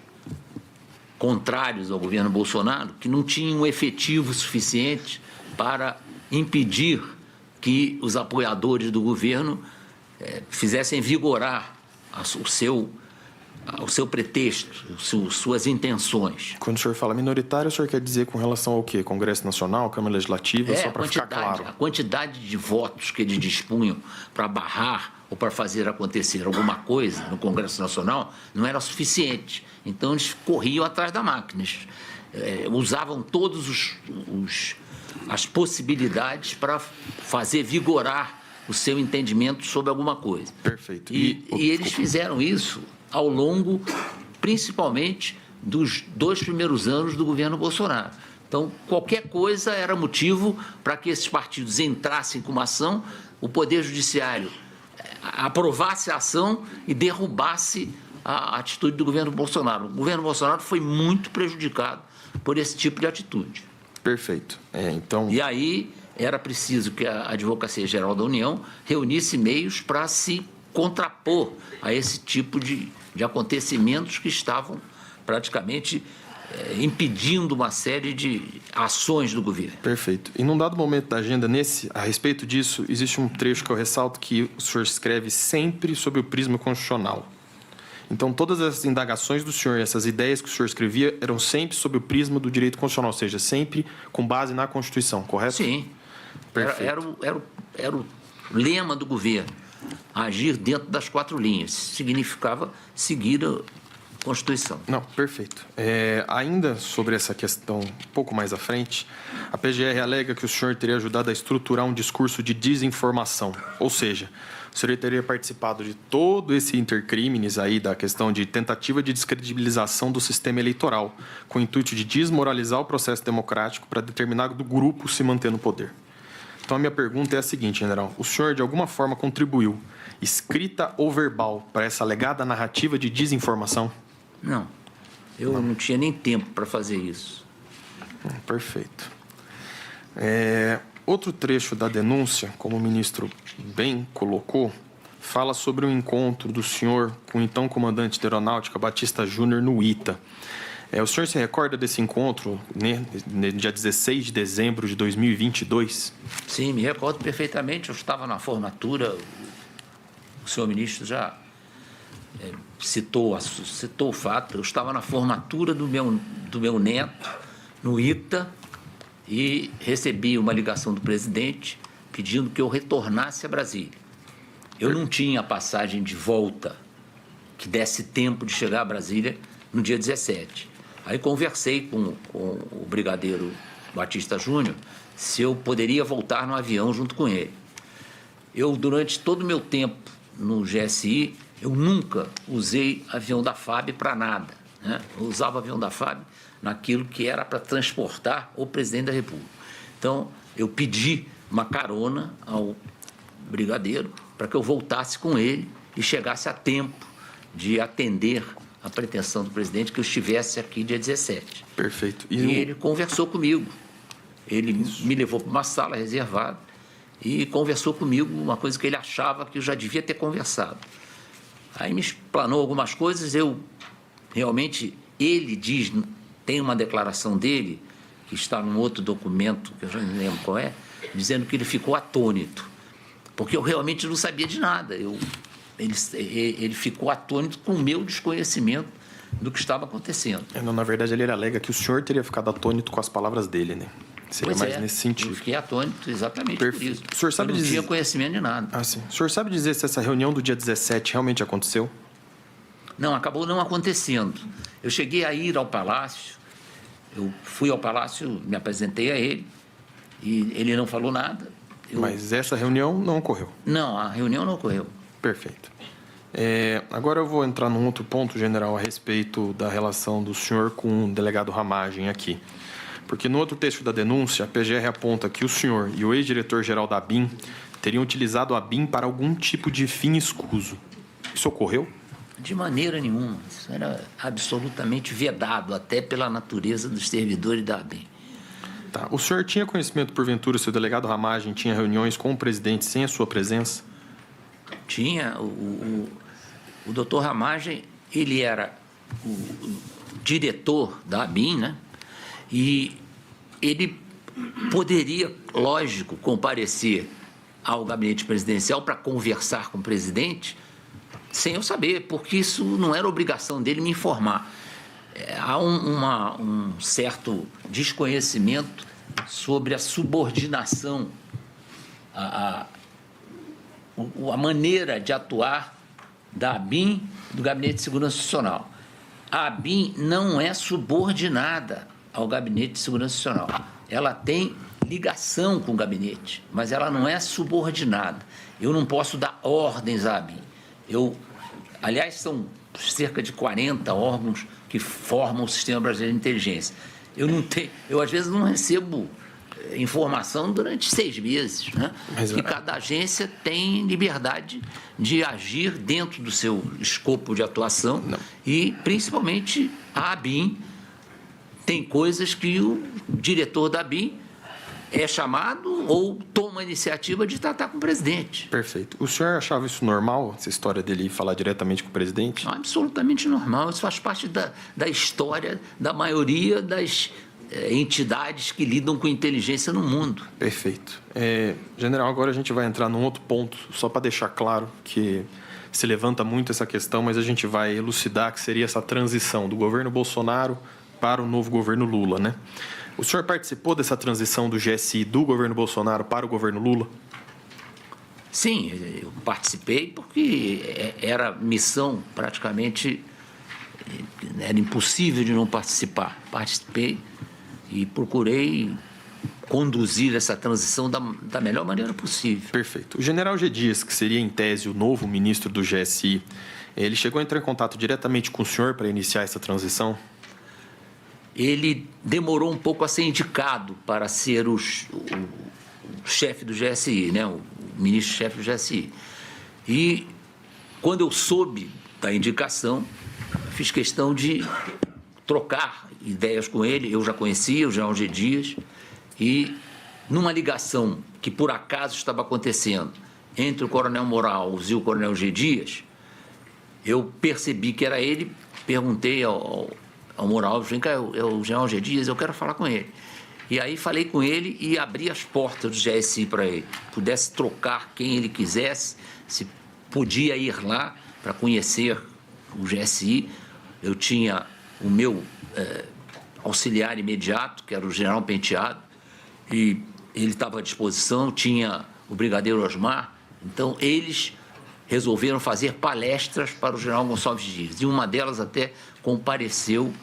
contrários ao governo Bolsonaro que não tinham efetivo suficiente para impedir que os apoiadores do governo fizessem vigorar o seu pretexto, suas intenções. Quando o senhor fala minoritário, o senhor quer dizer com relação ao quê? Congresso Nacional, Câmara Legislativa, só para ficar claro? A quantidade de votos que eles dispunham para barrar ou para fazer acontecer alguma coisa no Congresso Nacional não era suficiente. Então, eles corriam atrás da máquina. Usavam todas as possibilidades para fazer vigorar o seu entendimento sobre alguma coisa. Perfeito. E eles fizeram isso ao longo, principalmente, dos 2 primeiros anos do governo Bolsonaro. Então, qualquer coisa era motivo para que esses partidos entrassem com uma ação, o Poder Judiciário aprovasse a ação e derrubasse a atitude do governo Bolsonaro. O governo Bolsonaro foi muito prejudicado por esse tipo de atitude. Perfeito. Então... E aí era preciso que a Advocacia Geral da União reunisse meios para se contrapor a esse tipo de acontecimentos que estavam praticamente impedindo uma série de ações do governo. Perfeito. E num dado momento da agenda, a respeito disso, existe um trecho que eu ressalto que o senhor escreve sempre sob o prisma constitucional. Então, todas as indagações do senhor, essas ideias que o senhor escrevia, eram sempre sob o prisma do direito constitucional, ou seja, sempre com base na Constituição, correto? Sim. Era o lema do governo, agir dentro das 4 linhas. Significava seguir a Constituição. Não, perfeito. Ainda sobre essa questão, um pouco mais à frente, a PGR alega que o senhor teria ajudado a estruturar um discurso de desinformação, ou seja, o senhor teria participado de todo esse intercrimes aí da questão de tentativa de descredibilização do sistema eleitoral, com o intuito de desmoralizar o processo democrático para determinado grupo se manter no poder. Então, a minha pergunta é a seguinte, general. O senhor, de alguma forma, contribuiu, escrita ou verbal, para essa alegada narrativa de desinformação? Não. Eu não tinha nem tempo para fazer isso. Perfeito. Outro trecho da denúncia, como o ministro bem colocou, fala sobre o encontro do senhor com o então comandante da Aeronáutica, Batista Júnior, no ITA. O senhor se recorda desse encontro, né, no dia 16 de dezembro de 2022? Sim, me recordo perfeitamente. Eu estava na formatura, o senhor ministro já citou o fato. Eu estava na formatura do meu neto, no ITA, e recebi uma ligação do presidente pedindo que eu retornasse a Brasília. Eu não tinha passagem de volta que desse tempo de chegar a Brasília no dia 17. Aí conversei com o brigadeiro Batista Júnior se eu poderia voltar no avião junto com ele. Eu, durante todo o meu tempo no GSI, eu nunca usei avião da FAB para nada, né? Eu usava avião da FAB naquilo que era para transportar o presidente da República. Então, eu pedi uma carona ao brigadeiro para que eu voltasse com ele e chegasse a tempo de atender a pretensão do presidente que eu estivesse aqui dia 17. Perfeito. E ele conversou comigo. Ele me levou para uma sala reservada e conversou comigo uma coisa que ele achava que eu já devia ter conversado. Aí me explanou algumas coisas, ele diz, tem uma declaração dele, que está num outro documento, que eu já não lembro qual é, dizendo que ele ficou atônito, porque eu realmente não sabia de nada. Ele ficou atônito com o meu desconhecimento do que estava acontecendo. Na verdade, ele alega que o senhor teria ficado atônito com as palavras dele, né? Seria mais nesse sentido. Eu fiquei atônito exatamente por isso. O senhor sabe eu não tinha conhecimento de nada. Sim. O senhor sabe dizer se essa reunião do dia 17 realmente aconteceu? Não, acabou não acontecendo. Eu cheguei a ir ao Palácio, Eu fui ao Palácio, me apresentei a ele, e ele não falou nada. Mas essa reunião não ocorreu? Não, a reunião não ocorreu. Perfeito. Agora eu vou entrar num outro ponto, general, a respeito da relação do senhor com o delegado Ramagem aqui. Porque no outro texto da denúncia, a PGR aponta que o senhor e o ex-diretor-geral da ABIN teriam utilizado a ABIN para algum tipo de fim escuso. Isso ocorreu? De maneira nenhuma. Isso era absolutamente vedado, até pela natureza dos servidores da ABIN. Tá. O senhor tinha conhecimento, porventura, se o delegado Ramagem tinha reuniões com o presidente sem a sua presença? Tinha. O doutor Ramagem, ele era o diretor da ABIN, né? E ele poderia, lógico, comparecer ao gabinete presidencial para conversar com o presidente sem eu saber, porque isso não era obrigação dele me informar. Há um certo desconhecimento sobre a subordinação, a maneira de atuar da ABIN, do Gabinete de Segurança Institucional. A ABIN não é subordinada ao Gabinete de Segurança Institucional. Ela tem ligação com o gabinete, mas ela não é subordinada. Eu não posso dar ordens à ABIN. Aliás, são cerca de 40 órgãos que formam o Sistema Brasileiro de Inteligência. Eu às vezes não recebo informação durante 6 meses, né? Que cada agência tem liberdade de agir dentro do seu escopo de atuação. Não. E, principalmente, a ABIN tem coisas que o diretor da ABIN é chamado ou toma a iniciativa de tratar com o presidente. Perfeito. O senhor achava isso normal, essa história dele falar diretamente com o presidente? Não, absolutamente normal. Isso faz parte da história da maioria das entidades que lidam com inteligência no mundo. Perfeito. General, agora a gente vai entrar num outro ponto, só para deixar claro que se levanta muito essa questão, mas a gente vai elucidar que seria essa transição do governo Bolsonaro para o novo governo Lula, né? O senhor participou dessa transição do GSI do governo Bolsonaro para o governo Lula? Sim, eu participei porque era missão praticamente, era impossível de não participar. Participei e procurei conduzir essa transição da melhor maneira possível. Perfeito. O general G. Dias, que seria em tese o novo ministro do GSI, ele chegou a entrar em contato diretamente com o senhor para iniciar essa transição? Ele demorou um pouco a ser indicado para ser o chefe do GSI, né? O ministro-chefe do GSI. E, quando eu soube da indicação, fiz questão de trocar ideias com ele. Eu já conhecia o general G. Dias e, numa ligação que, por acaso, estava acontecendo entre o coronel Moraes e o coronel G. Dias, eu percebi que era ele, perguntei ao Moraes, vem cá, é o general G. Dias, eu quero falar com ele. E aí falei com ele e abri as portas do GSI para ele. Pudesse trocar quem ele quisesse, se podia ir lá para conhecer o GSI. Eu tinha o meu auxiliar imediato, que era o general Penteado, e ele estava à disposição, tinha o brigadeiro Osmar. Então, eles resolveram fazer palestras para o general Gonçalves Dias. E uma delas até compareceu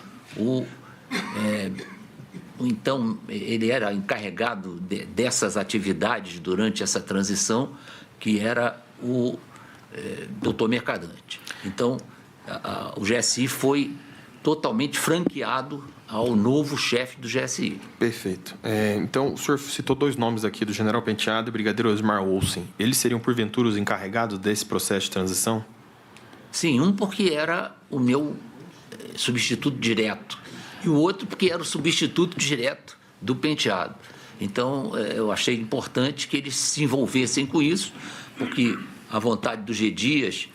então, ele era encarregado dessas atividades durante essa transição, que era o doutor Mercadante. Então, o GSI foi totalmente franqueado ao novo chefe do GSI. Perfeito. Então, o senhor citou 2 nomes aqui, do general Penteado e brigadeiro Osmar Olsen. Eles seriam, porventura, os encarregados desse processo de transição? Sim, um porque era o meu substituto direto, e o outro porque era o substituto direto do Penteado. Então, eu achei importante que eles se envolvessem com isso, porque a vontade do G. Dias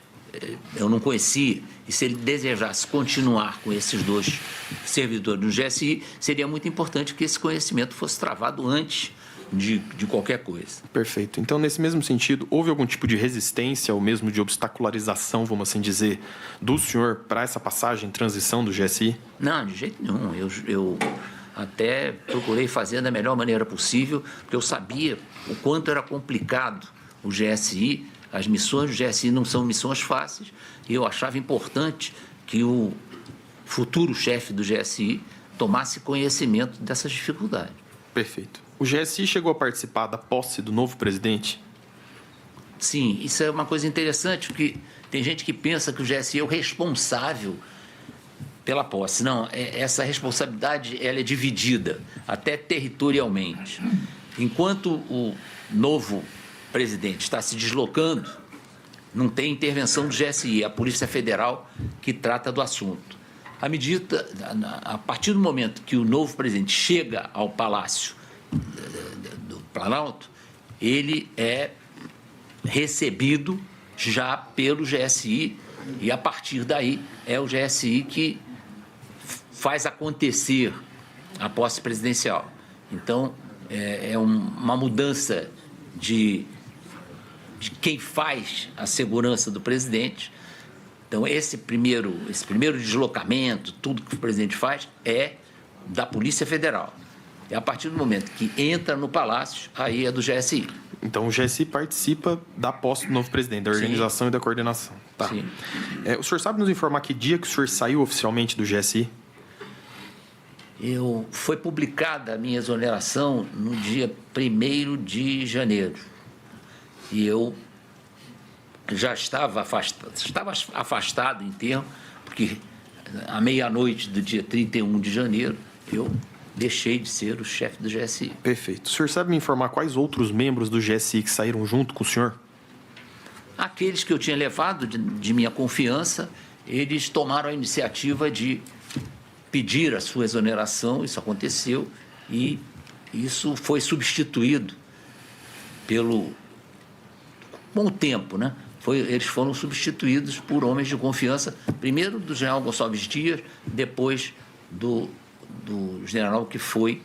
eu não conhecia, e se ele desejasse continuar com esses 2 servidores do GSI, seria muito importante que esse conhecimento fosse travado antes de qualquer coisa. Perfeito. Então, nesse mesmo sentido, houve algum tipo de resistência ou mesmo de obstacularização, vamos assim dizer, do senhor para essa passagem, transição do GSI? Não, de jeito nenhum. Eu até procurei fazer da melhor maneira possível, porque eu sabia o quanto era complicado o GSI. As missões do GSI não são missões fáceis, e eu achava importante que o futuro chefe do GSI tomasse conhecimento dessas dificuldades. Perfeito. O GSI chegou a participar da posse do novo presidente? Sim, isso é uma coisa interessante, porque tem gente que pensa que o GSI é o responsável pela posse. Não, essa responsabilidade ela é dividida, até territorialmente. Enquanto o novo presidente está se deslocando, não tem intervenção do GSI, é a Polícia Federal que trata do assunto. A partir do momento que o novo presidente chega ao Palácio do Planalto, ele é recebido já pelo GSI e, a partir daí, é o GSI que faz acontecer a posse presidencial. Então, é uma mudança de quem faz a segurança do presidente. Então, esse primeiro deslocamento, tudo que o presidente faz, é da Polícia Federal. E a partir do momento que entra no Palácio, aí é do GSI. Então, o GSI participa da posse do novo presidente, da organização e da coordenação. Tá. Sim. O senhor sabe nos informar que dia que o senhor saiu oficialmente do GSI? Foi publicada a minha exoneração no dia 1º de janeiro. E eu já estava afastado em termo, porque à meia-noite do dia 31 de janeiro, eu deixei de ser o chefe do GSI. Perfeito. O senhor sabe me informar quais outros membros do GSI que saíram junto com o senhor? Aqueles que eu tinha levado de minha confiança, eles tomaram a iniciativa de pedir a sua exoneração, isso aconteceu, e isso foi substituído com o tempo, né? Eles foram substituídos por homens de confiança, primeiro do general Gonçalves Dias, depois do general que foi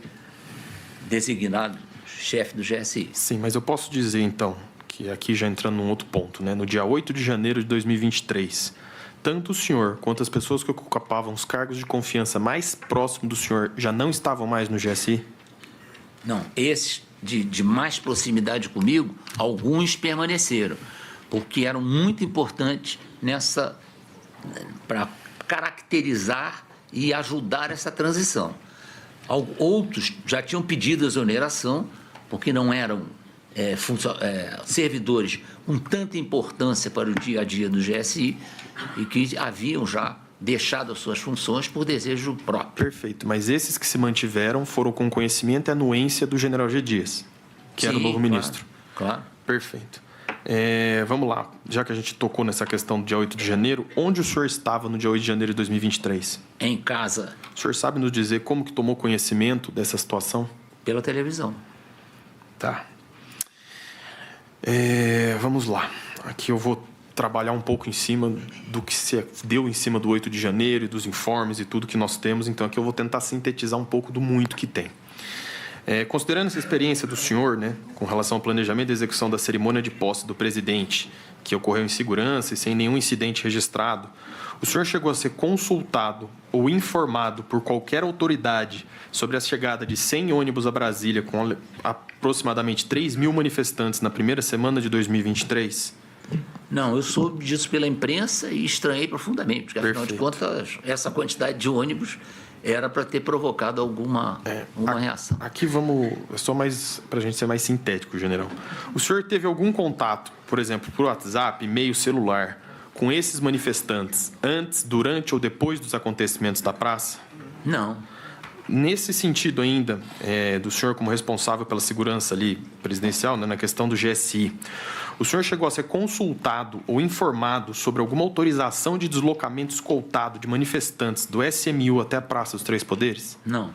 designado chefe do GSI. Sim, mas eu posso dizer, então, que aqui já entrando num outro ponto, né? No dia 8 de janeiro de 2023, tanto o senhor quanto as pessoas que ocupavam os cargos de confiança mais próximos do senhor já não estavam mais no GSI? Não, esses de mais proximidade comigo, alguns permaneceram, porque eram muito importantes para caracterizar e ajudar essa transição. Outros já tinham pedido exoneração, porque não eram servidores com tanta importância para o dia a dia do GSI e que haviam já deixado as suas funções por desejo próprio. Perfeito, mas esses que se mantiveram foram com conhecimento e anuência do general G. Dias, que era o novo ministro. Claro. Perfeito. Vamos lá, já que a gente tocou nessa questão do dia 8 de janeiro, onde o senhor estava no dia 8 de janeiro de 2023? Em casa. O senhor sabe nos dizer como que tomou conhecimento dessa situação? Pela televisão. Tá. Vamos lá. Aqui eu vou trabalhar um pouco em cima do que se deu em cima do 8 de janeiro e dos informes e tudo que nós temos. Então, aqui eu vou tentar sintetizar um pouco do muito que tem. Considerando essa experiência do senhor, né, com relação ao planejamento e execução da cerimônia de posse do presidente, que ocorreu em segurança e sem nenhum incidente registrado, o senhor chegou a ser consultado ou informado por qualquer autoridade sobre a chegada de 100 ônibus a Brasília com aproximadamente 3 mil manifestantes na primeira semana de 2023? Não, eu soube disso pela imprensa e estranhei profundamente, porque, afinal de contas, essa quantidade de ônibus era para ter provocado alguma reação. Aqui só mais para a gente ser mais sintético, general. O senhor teve algum contato, por exemplo, por WhatsApp, e-mail, celular, com esses manifestantes antes, durante ou depois dos acontecimentos da praça? Não. Nesse sentido ainda, do senhor como responsável pela segurança ali presidencial, né, na questão do GSI, o senhor chegou a ser consultado ou informado sobre alguma autorização de deslocamento escoltado de manifestantes do SMU até a Praça dos Três Poderes? Não.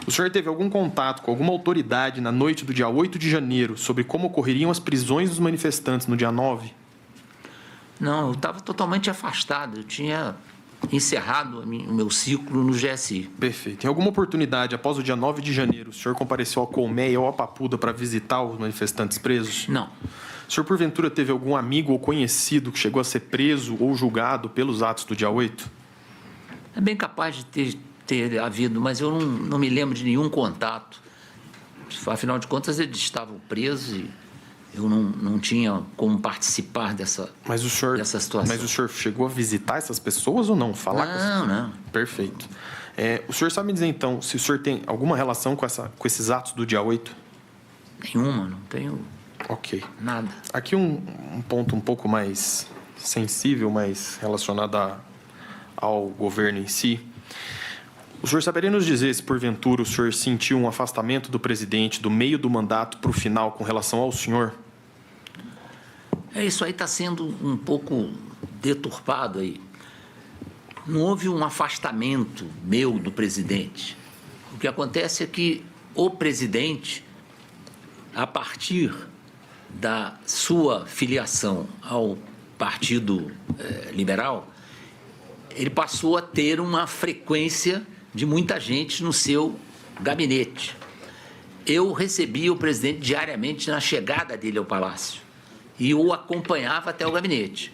O senhor teve algum contato com alguma autoridade na noite do dia 8 de janeiro sobre como ocorreriam as prisões dos manifestantes no dia 9? Não, eu estava totalmente afastado. Eu tinha encerrado o meu ciclo no GSI. Perfeito. Em alguma oportunidade, após o dia 9 de janeiro, o senhor compareceu ao Colmeia ou à Papuda para visitar os manifestantes presos? Não. O senhor, porventura, teve algum amigo ou conhecido que chegou a ser preso ou julgado pelos atos do dia 8? É bem capaz de ter havido, mas eu não me lembro de nenhum contato. Afinal de contas, eles estavam presos e eu não tinha como participar dessa situação. Mas o senhor chegou a visitar essas pessoas ou não? Falar com não. Perfeito. O senhor sabe me dizer, então, se o senhor tem alguma relação com esses atos do dia 8? Nenhuma, não tenho Ok. nada. Aqui um ponto um pouco mais sensível, mais relacionado ao governo em si. O senhor saberia nos dizer se, porventura, o senhor sentiu um afastamento do presidente do meio do mandato para o final com relação ao senhor? Isso aí está sendo um pouco deturpado aí. Não houve um afastamento meu do presidente. O que acontece é que o presidente, a partir da sua filiação ao Partido Liberal, ele passou a ter uma frequência de muita gente no seu gabinete. Eu recebia o presidente diariamente na chegada dele ao Palácio e o acompanhava até o gabinete.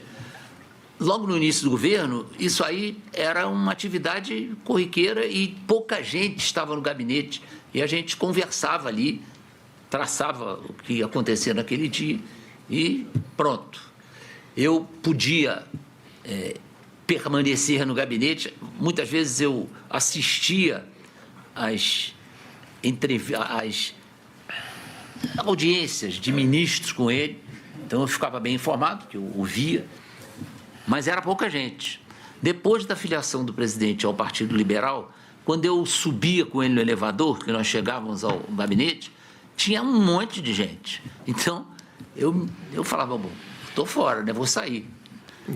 Logo no início do governo, isso aí era uma atividade corriqueira e pouca gente estava no gabinete e a gente conversava ali, traçava o que ia acontecer naquele dia e pronto. Eu podia permanecer no gabinete, muitas vezes eu assistia às audiências de ministros com ele, então eu ficava bem informado, que eu ouvia, mas era pouca gente. Depois da filiação do presidente ao Partido Liberal, quando eu subia com ele no elevador, que nós chegávamos ao gabinete, tinha um monte de gente. Então, eu falava, bom, estou fora, né? Vou sair.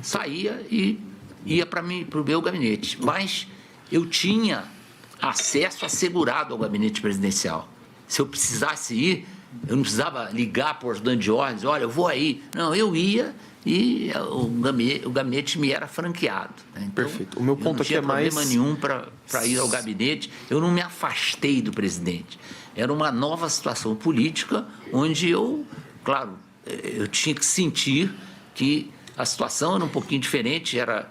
Saía e ia para o meu gabinete. Mas eu tinha acesso assegurado ao gabinete presidencial. Se eu precisasse ir, eu não precisava ligar para o ajudante de ordens, olha, eu vou aí. Não, eu ia e o gabinete me era franqueado. Né? Então, perfeito. O meu ponto aqui é mais... não tinha problema nenhum para ir ao gabinete. Eu não me afastei do presidente. Era uma nova situação política onde eu, claro, eu tinha que sentir que a situação era um pouquinho diferente, era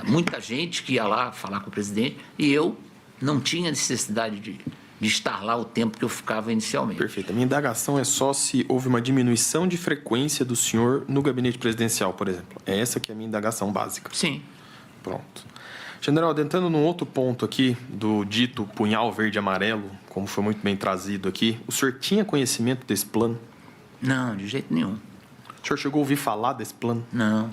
muita gente que ia lá falar com o presidente e eu não tinha necessidade de estar lá o tempo que eu ficava inicialmente. Perfeito. A minha indagação é só se houve uma diminuição de frequência do senhor no gabinete presidencial, por exemplo. É essa que é a minha indagação básica. Sim. Pronto. General, adentrando num outro ponto aqui do dito punhal verde e amarelo, como foi muito bem trazido aqui, o senhor tinha conhecimento desse plano? Não, de jeito nenhum. O senhor chegou a ouvir falar desse plano? Não.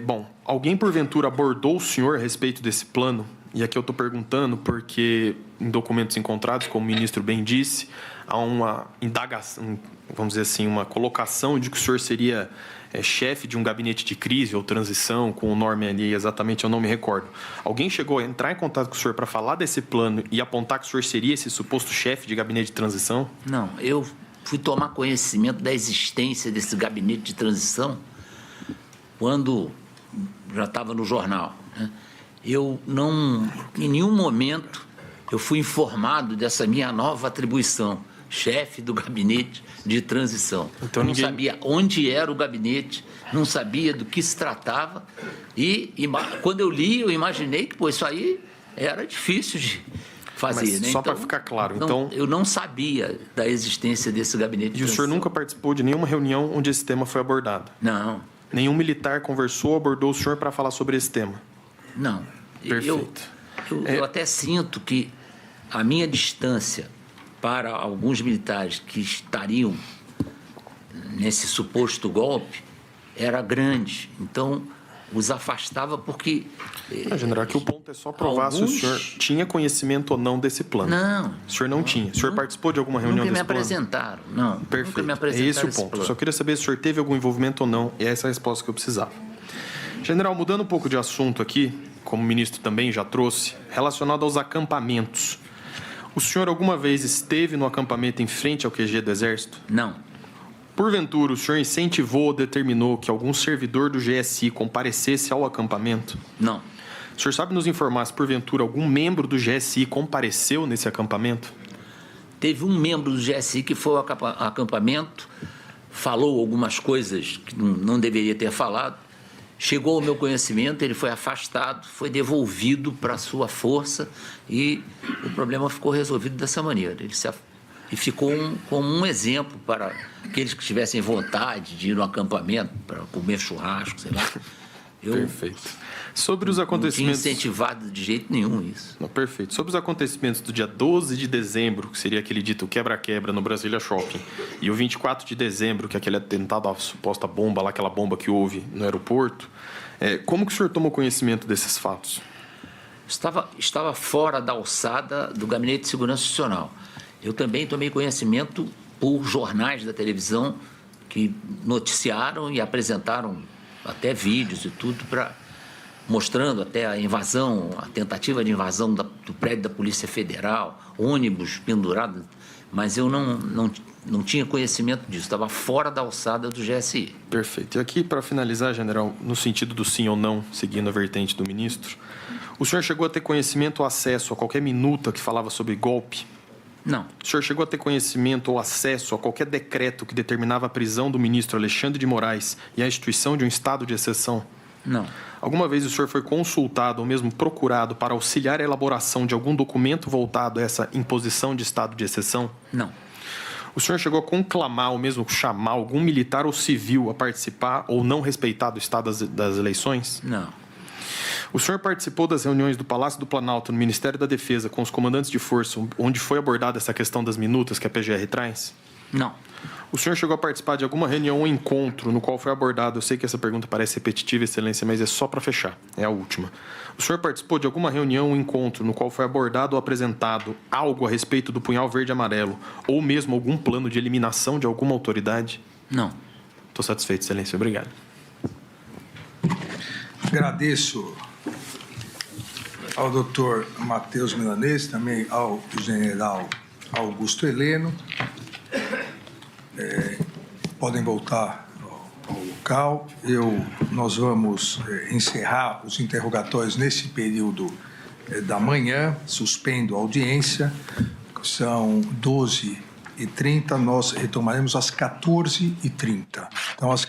Bom, alguém porventura abordou o senhor a respeito desse plano? E aqui eu estou perguntando porque em documentos encontrados, como o ministro bem disse, há uma indagação, vamos dizer assim, uma colocação de que o senhor seria chefe de um gabinete de crise ou transição, com o nome ali, exatamente eu não me recordo. Alguém chegou a entrar em contato com o senhor para falar desse plano e apontar que o senhor seria esse suposto chefe de gabinete de transição? Não, eu fui tomar conhecimento da existência desse gabinete de transição quando já estava no jornal, né? Eu não, em nenhum momento, eu fui informado dessa minha nova atribuição, chefe do gabinete de transição. Então, eu não sabia onde era o gabinete, não sabia do que se tratava e quando eu li, eu imaginei que isso aí era difícil de fazer. Mas né? Só então, para ficar claro, então... Eu não sabia da existência desse gabinete de transição. E o senhor nunca participou de nenhuma reunião onde esse tema foi abordado? Não. Nenhum militar conversou, abordou o senhor para falar sobre esse tema? Não. Perfeito. Eu até sinto que a minha distância para alguns militares que estariam nesse suposto golpe era grande. Então, os afastava porque... General, aqui o ponto é só provar se o senhor tinha conhecimento ou não desse plano. Não. O senhor não tinha. O senhor participou de alguma reunião desse plano? Nunca me apresentaram, não. Perfeito. Nunca me apresentaram É esse o ponto. plano. Só queria saber se o senhor teve algum envolvimento ou não, e essa é a resposta que eu precisava. General, mudando um pouco de assunto aqui, como o ministro também já trouxe, relacionado aos acampamentos. O senhor alguma vez esteve no acampamento em frente ao QG do Exército? Não. Porventura, o senhor incentivou ou determinou que algum servidor do GSI comparecesse ao acampamento? Não. O senhor sabe nos informar se, porventura, algum membro do GSI compareceu nesse acampamento? Teve um membro do GSI que foi ao acampamento, falou algumas coisas que não deveria ter falado, chegou ao meu conhecimento, ele foi afastado, foi devolvido para a sua força e o problema ficou resolvido dessa maneira. E ficou como um exemplo para aqueles que tivessem vontade de ir no acampamento para comer churrasco, sei lá. Perfeito. Sobre os Não acontecimentos... tinha incentivado de jeito nenhum isso. Não, perfeito. Sobre os acontecimentos do dia 12 de dezembro, que seria aquele dito quebra-quebra no Brasília Shopping, e o 24 de dezembro, que é aquele atentado à suposta bomba lá, aquela bomba que houve no aeroporto, como que o senhor tomou conhecimento desses fatos? Estava fora da alçada do Gabinete de Segurança Institucional. Eu também tomei conhecimento por jornais da televisão que noticiaram e apresentaram até vídeos e tudo mostrando até a invasão, a tentativa de invasão do prédio da Polícia Federal, ônibus pendurado, mas eu não tinha conhecimento disso, estava fora da alçada do GSI. Perfeito. E aqui, para finalizar, general, no sentido do sim ou não, seguindo a vertente do ministro, o senhor chegou a ter conhecimento ou acesso a qualquer minuta que falava sobre golpe? Não. O senhor chegou a ter conhecimento ou acesso a qualquer decreto que determinava a prisão do ministro Alexandre de Moraes e a instituição de um estado de exceção? Não. Alguma vez o senhor foi consultado ou mesmo procurado para auxiliar a elaboração de algum documento voltado a essa imposição de estado de exceção? Não. O senhor chegou a conclamar ou mesmo chamar algum militar ou civil a participar ou não respeitar do estado das eleições? Não. O senhor participou das reuniões do Palácio do Planalto, no Ministério da Defesa, com os comandantes de força, onde foi abordada essa questão das minutas que a PGR traz? Não. O senhor chegou a participar de alguma reunião ou encontro no qual foi abordado, eu sei que essa pergunta parece repetitiva, Excelência, mas é só para fechar, é a última. O senhor participou de alguma reunião ou encontro no qual foi abordado ou apresentado algo a respeito do punhal verde e amarelo, ou mesmo algum plano de eliminação de alguma autoridade? Não. Estou satisfeito, Excelência. Obrigado. Agradeço ao doutor Matheus Milanês, também ao general Augusto Heleno. Podem voltar ao local. Nós vamos encerrar os interrogatórios nesse período da manhã, suspendo a audiência. São 12h30, nós retomaremos às 14h30. Então, às